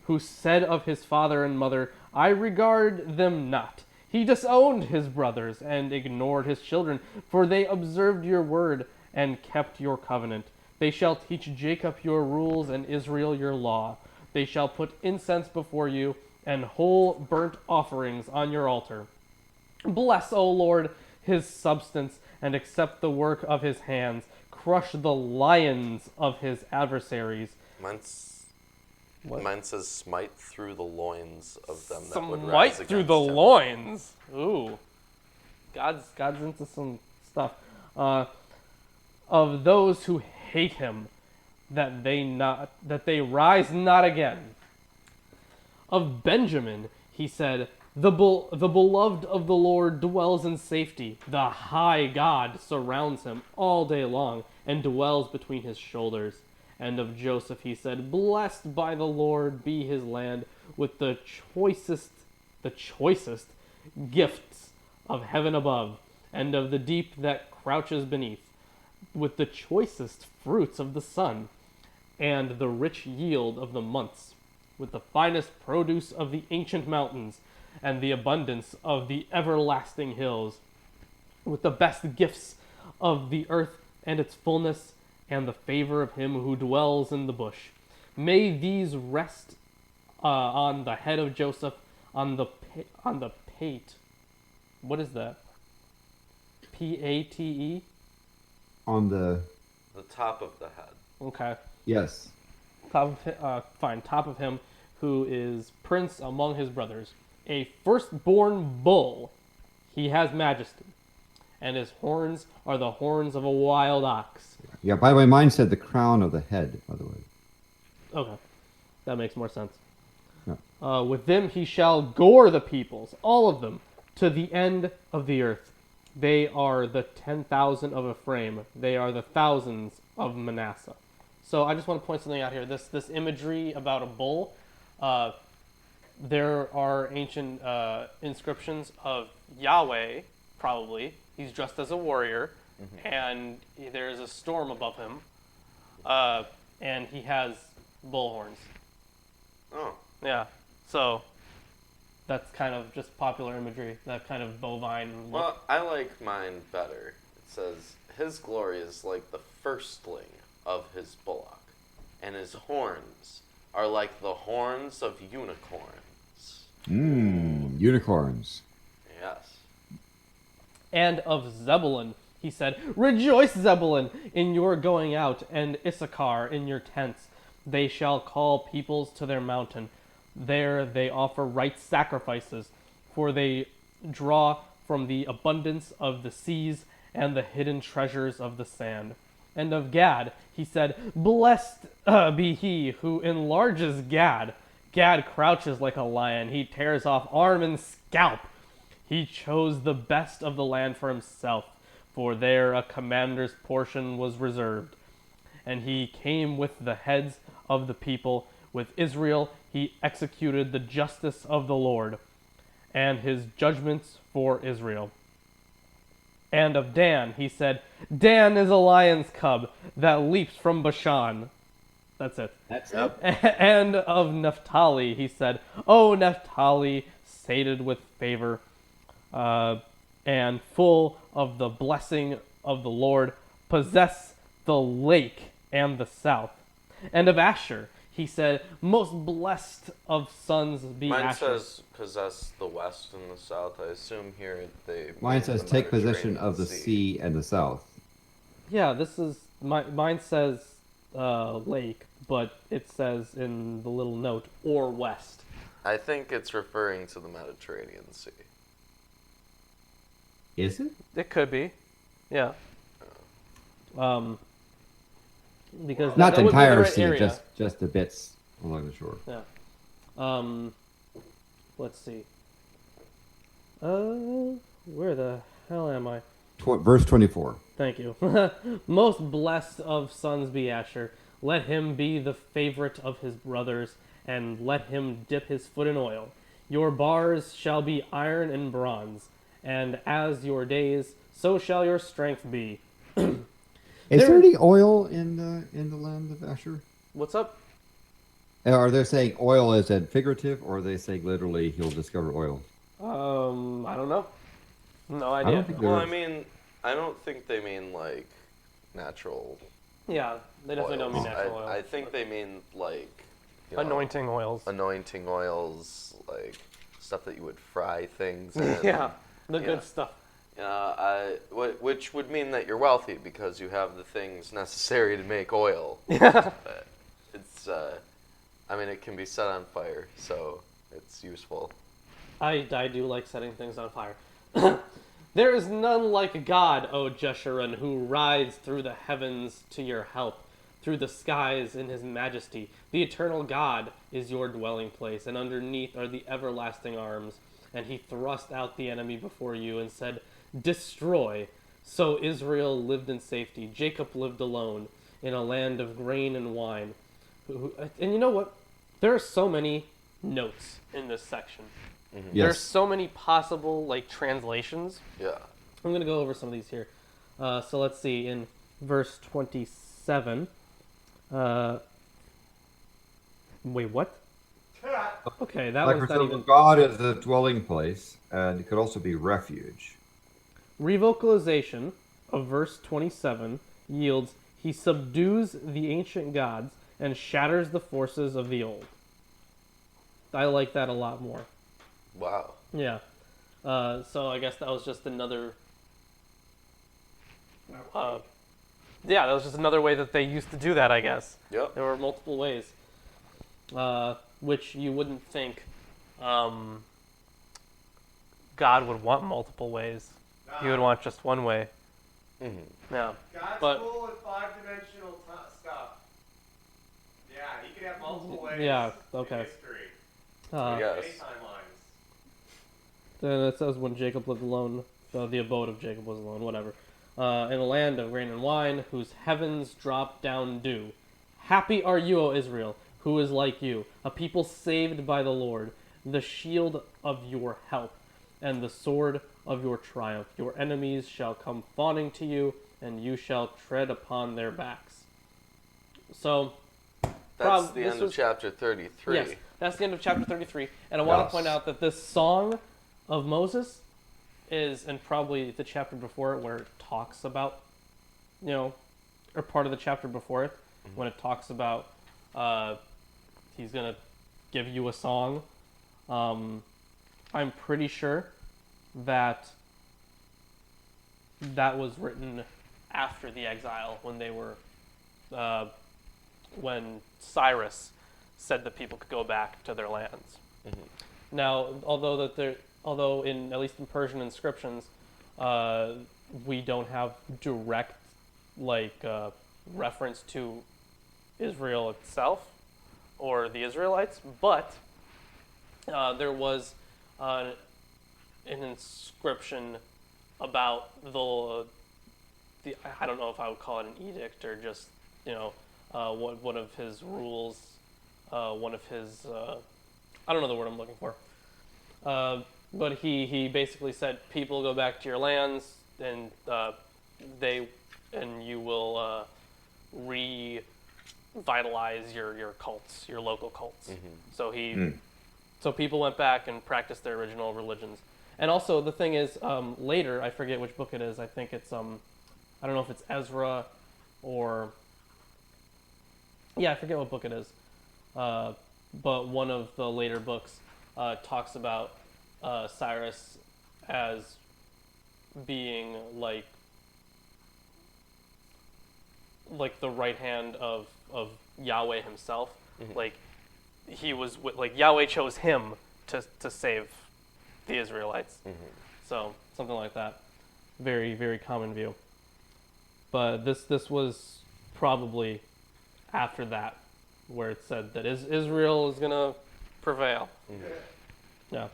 who said of his father and mother, I regard them not. He disowned his brothers and ignored his children, for they observed your word and kept your covenant. They shall teach Jacob your rules and Israel your law. They shall put incense before you and whole burnt offerings on your altar. Bless, O Lord, his substance, and accept the work of his hands. Crush the lions of his adversaries. Mine's What? Mine says smite through the loins of them that would rise Smite through against the him. loins. Ooh. God's into some stuff. Of those who hate him, that they rise not again. Of Benjamin, he said, the beloved of the Lord dwells in safety. The high God surrounds him all day long and dwells between his shoulders. And of Joseph he said, blessed by the Lord be his land with the choicest gifts of heaven above, and of the deep that crouches beneath, with the choicest fruits of the sun, and the rich yield of the months, with the finest produce of the ancient mountains, and the abundance of the everlasting hills, with the best gifts of the earth and its fullness, and the favor of him who dwells in the bush. May these rest on the head of Joseph, on the pate. What is that? P-A-T-E? On the top of the head. yes. Top of him, who is prince among his brothers, a firstborn bull. He has majesty, and his horns are the horns of a wild ox. Yeah. By the way, mine said the crown of the head. By the way. Okay, that makes more sense. Yeah. With them he shall gore the peoples, all of them, to the end of the earth. They are the 10,000 of Ephraim. They are the thousands of Manasseh. So I just want to point something out here. This imagery about a bull, there are ancient inscriptions of Yahweh, probably. He's dressed as a warrior, and there is a storm above him, and he has bull horns. Oh. Yeah, so that's kind of just popular imagery, that kind of bovine look. Well, I like mine better. It says, his glory is like the firstling of his bullock, and his horns are like the horns of unicorns. Unicorns. Yes. And of Zebulun, he said, rejoice, Zebulun, in your going out, and Issachar in your tents. They shall call peoples to their mountain. There they offer right sacrifices, for they draw from the abundance of the seas and the hidden treasures of the sand. And of Gad, he said, blessed be he who enlarges Gad. Gad crouches like a lion. He tears off arm and scalp. He chose the best of the land for himself, for there a commander's portion was reserved. And he came with the heads of the people. With Israel he executed the justice of the Lord, and his judgments for Israel. And of Dan, he said, Dan is a lion's cub that leaps from Bashan. That's it. That's Yep. And of Naphtali, he said, O Naphtali, sated with favor, and full of the blessing of the Lord, possess the lake and the south. And of Asher, he said, most blessed of sons be Mine Asher. says possess the west and the south. I assume here they. Mine mean says the take possession Mediterranean of the sea and the south. Yeah, this is mine says lake, but it says in the little note or west. I think it's referring to the Mediterranean Sea. Is it? It could be, yeah. Because Not that the would be entire right sea, area. just the bits along the shore. Yeah. Let's see. Where the hell am I? Verse 24. Thank you. Most blessed of sons be Asher. Let him be the favorite of his brothers, and let him dip his foot in oil. Your bars shall be iron and bronze, and as your days, so shall your strength be. Is there any oil in the land of Asher? What's up? Are they saying oil as in figurative, or are they saying literally he'll discover oil? I don't know. No I idea. don't think Well, they're- I mean, I don't think they mean like natural Yeah, they definitely don't mean oils. natural oil. I think they mean like you know, Anointing oils. anointing oils, like stuff that you would fry things in. Yeah, the Yeah. good stuff. Which would mean that you're wealthy because you have the things necessary to make oil. Yeah. It's I mean, it can be set on fire, so it's useful. I do like setting things on fire. There is none like God, O Jeshurun, who rides through the heavens to your help, through the skies in his majesty. The eternal God is your dwelling place, and underneath are the everlasting arms. And he thrust out the enemy before you and said, Destroy. So Israel lived in safety. Jacob lived alone in a land of grain and wine. And you know what? There are so many notes in this section. Yes. There's so many possible translations. Yeah. I'm going to go over some of these here. So let's see. In verse 27. Wait, what? Okay, that Like one's for not example, even... God is the dwelling place, and it could also be refuge. Revocalization of verse 27 yields, he subdues the ancient gods and shatters the forces of the old. I like that a lot more. Wow. Yeah. So I guess that was just another... yeah, that was just another way that they used to do that, I guess. Yep. There were multiple ways. Which you wouldn't think God would want multiple ways. He would want just one way. Mm-hmm. Yeah. God's But- cool with five-dimensional stuff. Yeah, he could have multiple ways. Yeah, okay. In history. Yes. Many timelines. Then it says when Jacob lived alone, the abode of Jacob was alone, whatever. In a land of grain and wine, whose heavens drop down dew. Happy are you, O Israel, who is like you, a people saved by the Lord, the shield of your help, and the sword of your triumph. Your enemies shall come fawning to you, and you shall tread upon their backs. So, That's the this end of was- chapter 33. yes, that's the end of chapter 33. And I want Yes. to point out that this song of Moses is, and probably the chapter before it where it talks about, or part of the chapter before it, when it talks about he's going to give you a song. I'm pretty sure that was written after the exile when they were, when Cyrus said that people could go back to their lands. Now, although in at least in Persian inscriptions, we don't have direct reference to Israel itself or the Israelites, but there was an inscription about the I don't know if I would call it an edict or just one of his rules, one of his I don't know the word I'm looking for. But he basically said, people go back to your lands, and you will revitalize your cults, your local cults. So so people went back and practiced their original religions. And also the thing is, later, I forget which book it is. I think it's I don't know if it's Ezra or I forget what book it is. But one of the later books talks about Cyrus as being like the right hand of Yahweh himself. Like he was Yahweh chose him to save the Israelites. So something like that. Very, very common view. But this was probably after that where it said that Israel is gonna prevail. Yeah.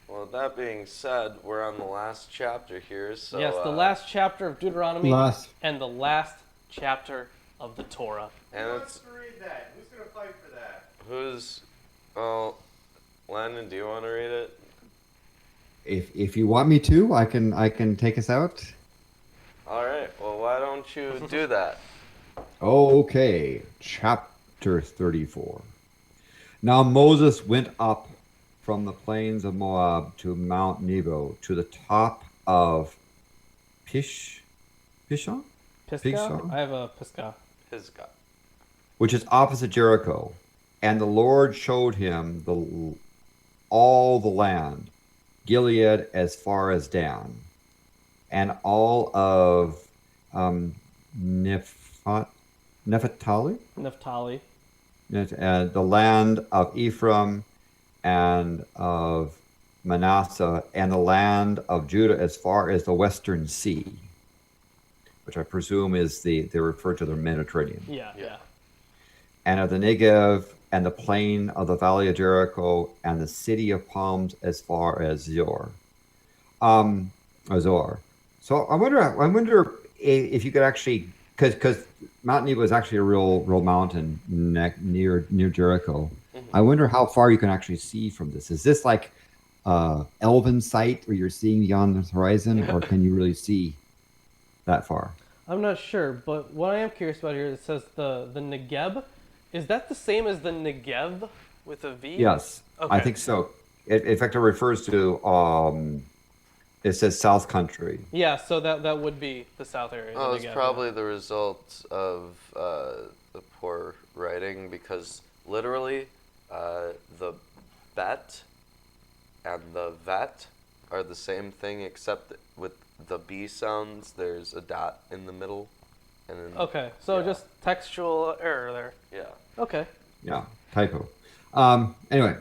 Well, that being said, we're on the last chapter here, so... Yes, the last chapter of Deuteronomy and the last chapter of the Torah. Who And wants it's... to read that? Who's going to fight for that? Who's... Oh, Landon, do you want to read it? If you want me to, I can take us out. All right, well, why don't you do that? Okay, chapter 34. Now Moses went up from the plains of Moab to Mount Nebo, to the top of Pishon? Pisgah? Pisgah? I have a Pisgah. His God. Which is opposite Jericho. And the Lord showed him all the land, Gilead as far as Dan, and all of Nephtali. Naphtali. the land of Ephraim and of Manasseh and the land of Judah as far as the western sea, which I presume is they refer to the Mediterranean. Yeah. And of the Negev and the plain of the valley of Jericho and the city of palms as far as Zor. Azor. So I wonder if you could actually, because Mount Nebo is actually a real mountain near Jericho. I wonder how far you can actually see from this. Is this like elven sight where you're seeing beyond the horizon, or can you really see that far? I'm not sure, but what I am curious about here, it says the Negeb. Is that the same as the Negev with a V? Yes, Okay. I think so. In fact, it refers to, it says South Country. Yeah, so that would be the south area. Oh, the it's Negev, probably the result of the poor writing, because literally the bet and the vet are the same thing, except with the B sounds, there's a dot in the middle. And then, Okay, so yeah. just textual error there. Yeah. Okay. Yeah, typo. Anyway,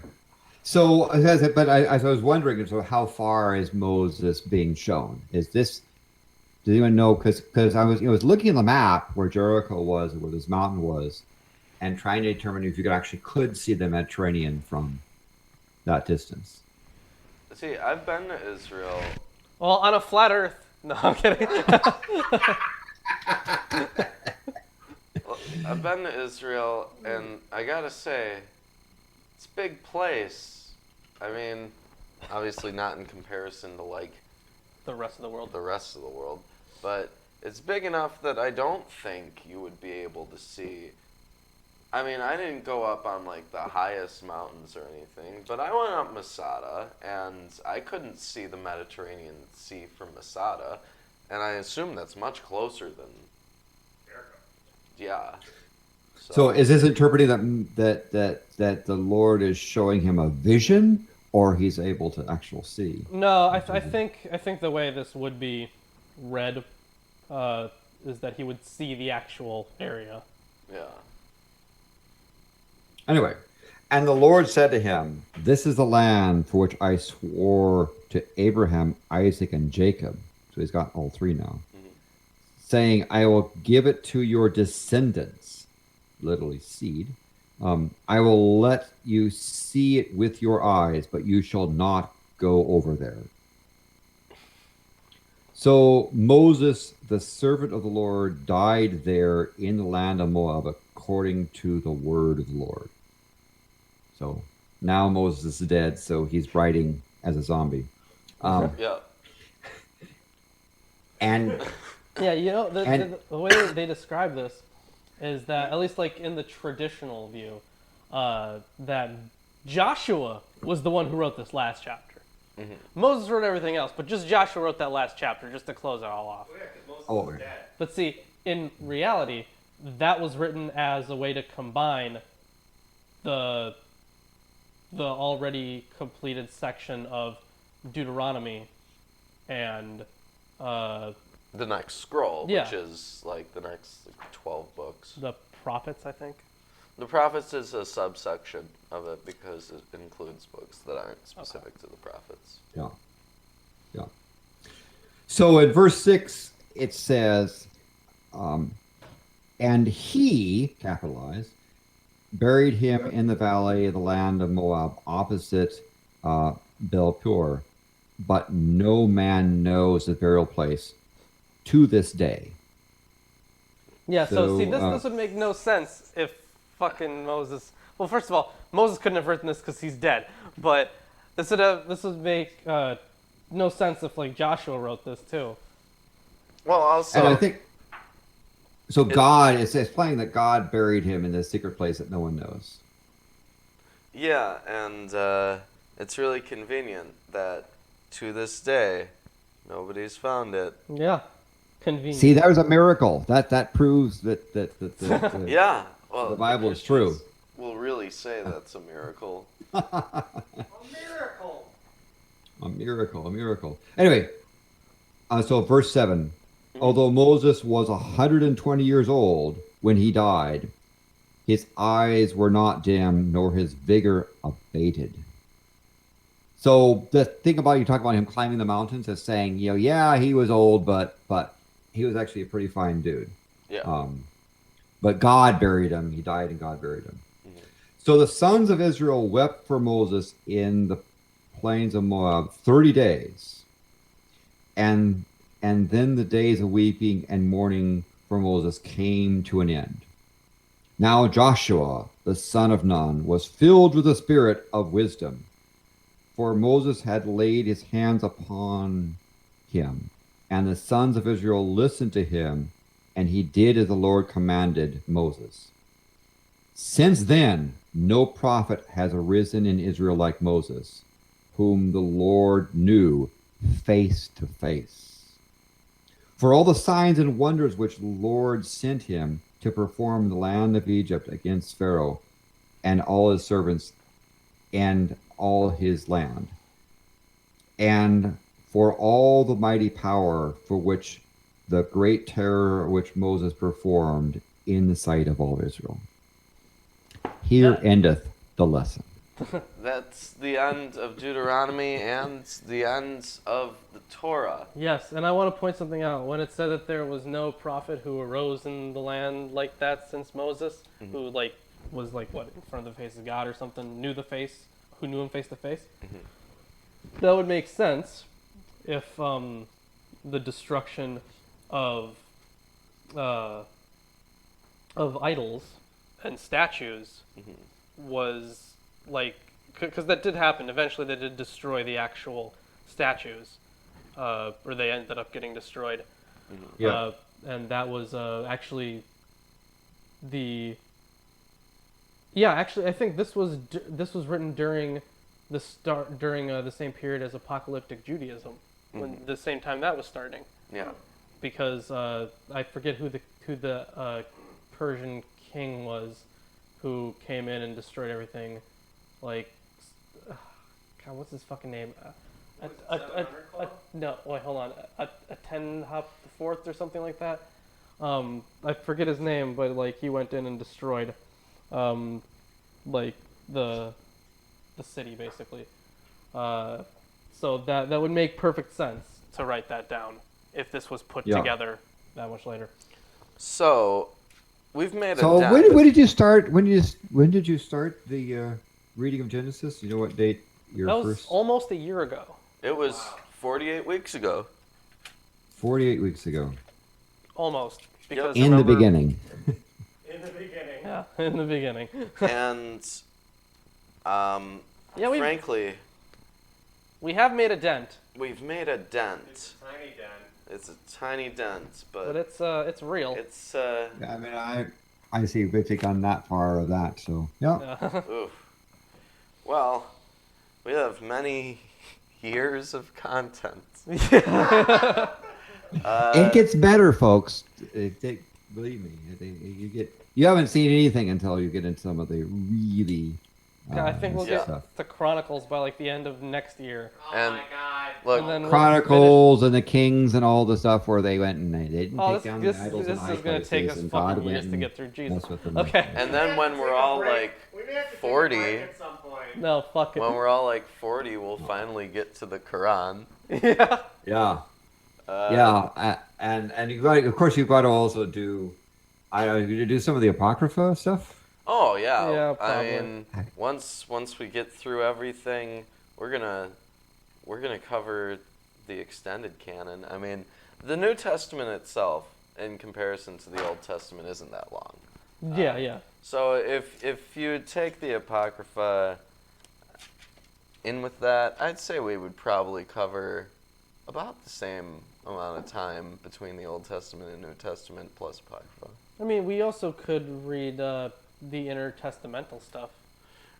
so but I was wondering, so how far is Moses being shown? Is this? Does anyone know? Because I was looking at the map where Jericho was, where this mountain was, and trying to determine if you could see the Mediterranean from that distance. See, I've been to Israel. Well, on a flat Earth. No, I'm kidding. I've been to Israel, and I gotta say, it's a big place. I mean, obviously not in comparison to like The rest of the world. the rest of the world, but it's big enough that I don't think you would be able to see. I mean, I didn't go up on like the highest mountains or anything, but I went up Masada, and I couldn't see the Mediterranean Sea from Masada, and I assume that's much closer than. Yeah. So is this interpreting that the Lord is showing him a vision, or he's able to actually see? No, I think the way this would be read is that he would see the actual area. Yeah. Anyway, and the Lord said to him, "This is the land for which I swore to Abraham, Isaac, and Jacob." So he's got all three now. Saying, "I will give it to your descendants," literally seed. "I will let you see it with your eyes, but you shall not go over there." So Moses, the servant of the Lord, died there in the land of Moab according to the word of the Lord. So now Moses is dead, so he's writing as a zombie. Yeah. And Yeah, you know, And- the way they describe this is that, at least like in the traditional view, that Joshua was the one who wrote this last chapter. Moses wrote everything else, but just Joshua wrote that last chapter just to close it all off. Oh, yeah, 'cause Moses Oh, is yeah. dead. But see, in reality, that was written as a way to combine the already completed section of Deuteronomy and The next scroll, Yeah. which is like the next 12 books. the prophets, I think. The prophets is a subsection of it because it includes books that aren't specific to the prophets. Yeah. Yeah. So in verse 6, it says, "And he," capitalized, "buried him in the valley of the land of Moab opposite Belpur, but no man knows the burial place to this day." Yeah, so see, So, this would make no sense if fucking Moses. Well, first of all, Moses couldn't have written this because he's dead. But this would make no sense if like Joshua wrote this too. Well, also, And I think so. God, it's implying that God buried him in this secret place that no one knows. yeah, and it's really convenient that to this day, nobody's found it. Yeah, convenient. See, that was a miracle. That proves that the Yeah, well, The Bible is true. Christians will really say that's a miracle. A miracle. A miracle, a miracle. Anyway, so verse 7. Although Moses was 120 years old when he died, his eyes were not dim, nor his vigor abated. So the thing about you talk about him climbing the mountains is saying, yeah, he was old, but he was actually a pretty fine dude. Yeah. But God buried him. He died, and God buried him. So the sons of Israel wept for Moses in the plains of Moab 30 days. And then the days of weeping and mourning for Moses came to an end. Now Joshua, the son of Nun, was filled with the spirit of wisdom, for Moses had laid his hands upon him, and the sons of Israel listened to him, and he did as the Lord commanded Moses. Since then, no prophet has arisen in Israel like Moses, whom the Lord knew face to face. For all the signs and wonders which the Lord sent him to perform in the land of Egypt against Pharaoh and all his servants and all his land, and for all the mighty power for which the great terror which Moses performed in the sight of all Israel. Here endeth the lesson. That's the end of Deuteronomy and the end of the Torah. Yes, and I want to point something out. When it said that there was no prophet who arose in the land like that since Moses, who was what, in front of the face of God or something, who knew him face to face. That would make sense if the destruction of idols and statues was because that did happen. Eventually, they did destroy the actual statues, or they ended up getting destroyed. And that was actually the. Yeah, actually, I think this was written during the same period as apocalyptic Judaism, when the same time that was starting. Yeah. Because I forget who the Persian king was, who came in and destroyed everything. God, what's his fucking name? No, wait, hold on. Atenhop the Fourth or something like that. I forget his name, but he went in and destroyed, the city basically. So that would make perfect sense to write that down if this was put together that much later. So we've made a So dent. when did you start? When did you start the reading of Genesis? You know what date your That was first? almost a year ago. It was 48 weeks ago. 48 weeks ago. Almost. Because In the beginning. In the beginning. Yeah, in the beginning. And frankly, we have made a dent. we've made a dent. It's a tiny dent. It's a tiny dent, But it's real. it's Yeah, I mean, I see we've gone that far of that, so yeah. oof. Well, we have many years of content. It gets better, folks. Believe me, you haven't seen anything until you get into some of the really. I think we'll get stuff. to Chronicles by the end of next year. Oh And my god. look, And then Chronicles and the Kings and all the stuff where they went and they didn't Oh, take down this the idols is and going to take us and fucking God went years to and get through Jesus. messed with them. Okay. and then when we're all like We may have to take a 40, break at some point. No, fuck it. when we're all like 40, we'll finally get to the Quran. Yeah. Yeah, and you got, of course, you've got to also do. I don't know, you do some of the apocrypha stuff. Oh yeah. Yeah, I probably. mean, once we get through everything, we're gonna cover the extended canon. I mean, the New Testament itself, in comparison to the Old Testament, isn't that long. Yeah. So if you take the Apocrypha in with that, I'd say we would probably cover about the same amount of time between the Old Testament and New Testament plus Apocrypha. I mean, we also could read the intertestamental stuff.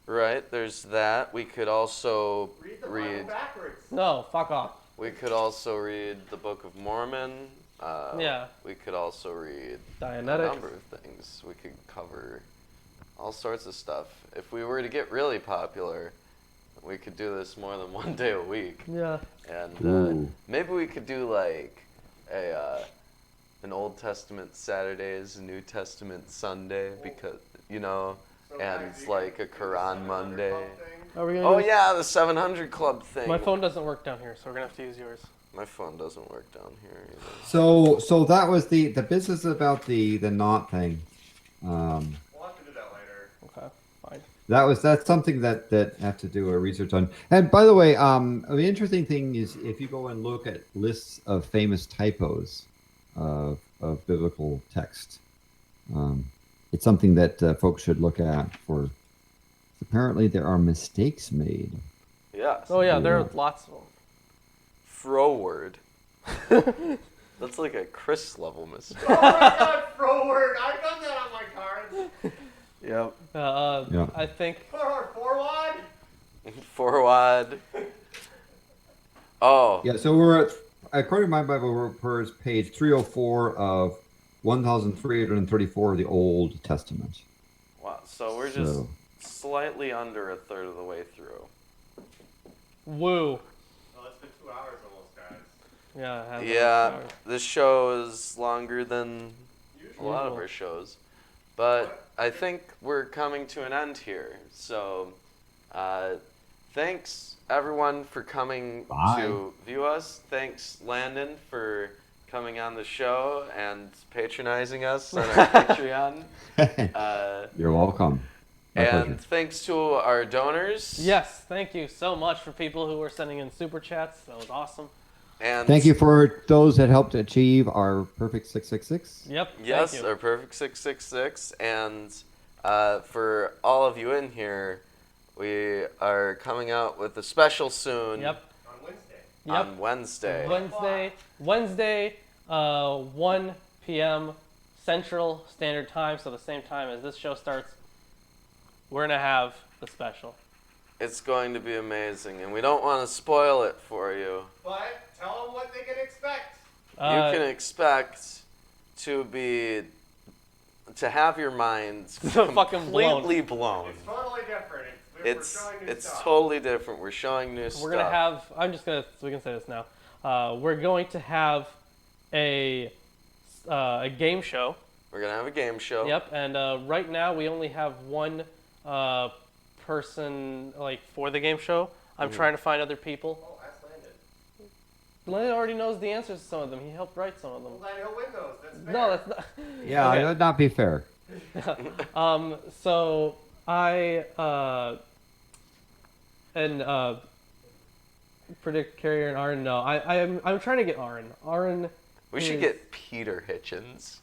Right, there's that. We could also Read the Bible backwards. No, fuck off. We could also read the Book of Mormon. Yeah. We could also read a Dianetics. number of things. We could cover all sorts of stuff. If we were to get really popular, we could do this more than one day a week. Yeah. And Ooh. maybe we could do like an Old Testament Saturdays, New Testament Sunday, because you know, So and guys, you like can a do the Quran 700 Monday. Club thing. Are we gonna Oh do this? yeah, the 700 Club thing. My phone doesn't work down here, so we're gonna have to use yours. My phone doesn't work down here either. So that was the business about the knot thing. We'll have to do that later. Okay, fine. That's something that I have to do a research on. And by the way, the interesting thing is if you go and look at lists of famous typos of biblical text, it's something that folks should look at. For apparently there are mistakes made. Yes. Oh yeah, there are Yeah. lots of them. Froward. That's like a Chris level mistake. Oh my god, forward! I've done that on my cards. Yep. Yeah. I think Forward. Forward. Oh. Yeah, so we're at, according to my Bible, we're page 304 of 1,334 of the Old Testament. Wow. So we're just So- slightly under a third of the way through. woo. Well, it's been 2 hours almost, guys. Yeah. it has been Yeah, 2 hours. this show is longer than a lot of Usual. our shows, but I think we're coming to an end here. So, thanks everyone for coming Bye. to view us. Thanks Landon for coming on the show and patronizing us on our Patreon. You're welcome. My And pleasure. thanks to our donors. Yes, thank you so much for people who were sending in super chats. That was awesome. And Thank you for those that helped achieve our perfect 666. Yep. Yes, Thank you. our perfect 666, and for all of you in here, we are coming out with a special soon. Yep. On Wednesday. Yep. On Wednesday. Wednesday, 1 p.m. Central Standard Time, so the same time as this show starts. We're gonna have the special. It's going to be amazing, and we don't want to spoil it for you. But tell them what they can expect. You can expect to have your minds Fucking blown. completely blown. It's totally different. We're showing new It's stuff. totally different. We're showing new stuff. We're gonna have. I'm just gonna. So we can say this now. We're going to have a game show. We're gonna have a game show. Yep. And right now we only have one person like for the game show. I'm trying to find other people. Oh, ask Landon. Landon already knows the answers to some of them. He helped write some of them. Well, then he'll win those. That's fair. No, that's not. Yeah, Okay. that would not be fair. So I predict Carrier and Aaron. No, I'm trying to get Aaron. Aaron. We should is get Peter Hitchens.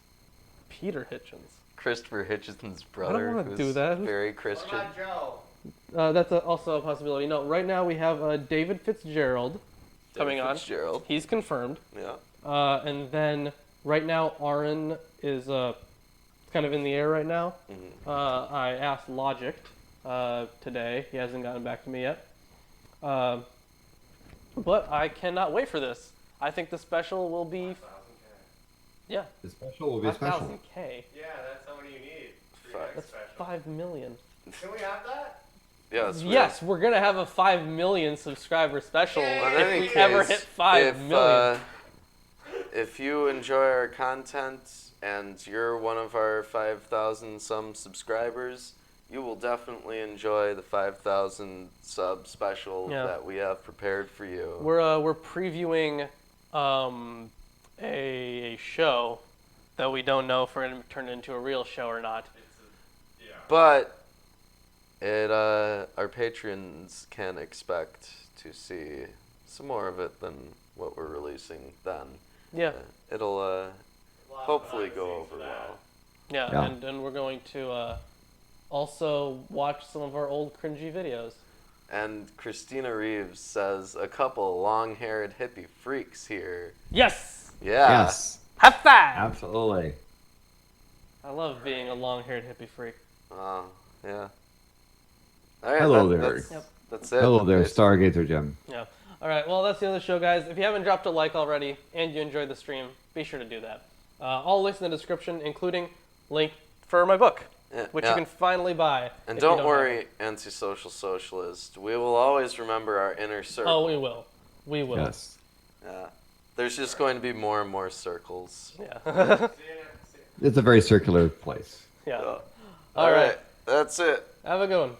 Peter Hitchens. Christopher Hitchens' brother. wanna who's do that. Very What Christian. about Joe? That's also a possibility. No, right now we have David Fitzgerald coming on. Fitzgerald. He's confirmed. Yeah. And then right now Aaron is kind of in the air right now. I asked Logic today. He hasn't gotten back to me yet. But I cannot wait for this. I think the special will be 1,000K. yeah, The special will be special. 5,000K. Yeah, that's how many you need for your Five. next That's special. 5 million. Can we have that? Yeah. That's Yes, we're gonna have a 5 million subscriber special Yay! Well, in if any we ever case, hit 5 million. If you enjoy our content and you're one of our 5,000 some subscribers, you will definitely enjoy the 5,000 sub special Yeah. that we have prepared for you. We're previewing a show that we don't know if we're gonna turn it into a real show or not. Yeah. But our patrons can expect to see some more of it than what we're releasing then. Yeah, It'll Lots of hopefully behind the go scenes over for that. well. yeah, Yeah. and we're going to also watch some of our old cringy videos. And Christina Reeves says a couple long-haired hippie freaks here. Yes, Yeah. Yes, high five! absolutely. I love being a long-haired hippie freak. Oh, yeah. All right, Hello there. That's, Yep. that's it. Hello there, basically. Stargazer Jim. Yeah. All right. Well, that's the end of the show, guys. If you haven't dropped a like already and you enjoyed the stream, be sure to do that. All links in the description, including link for my book, Yeah, which yeah. you can finally buy. And if you don't have worry, it. anti-social socialist. We will always remember our inner circle. Oh, we will. We will. Yes. Yeah. There's just going to be more and more circles. Yeah. See you next. It's a very circular place. yeah. Yeah. All right. That's it. Have a good one.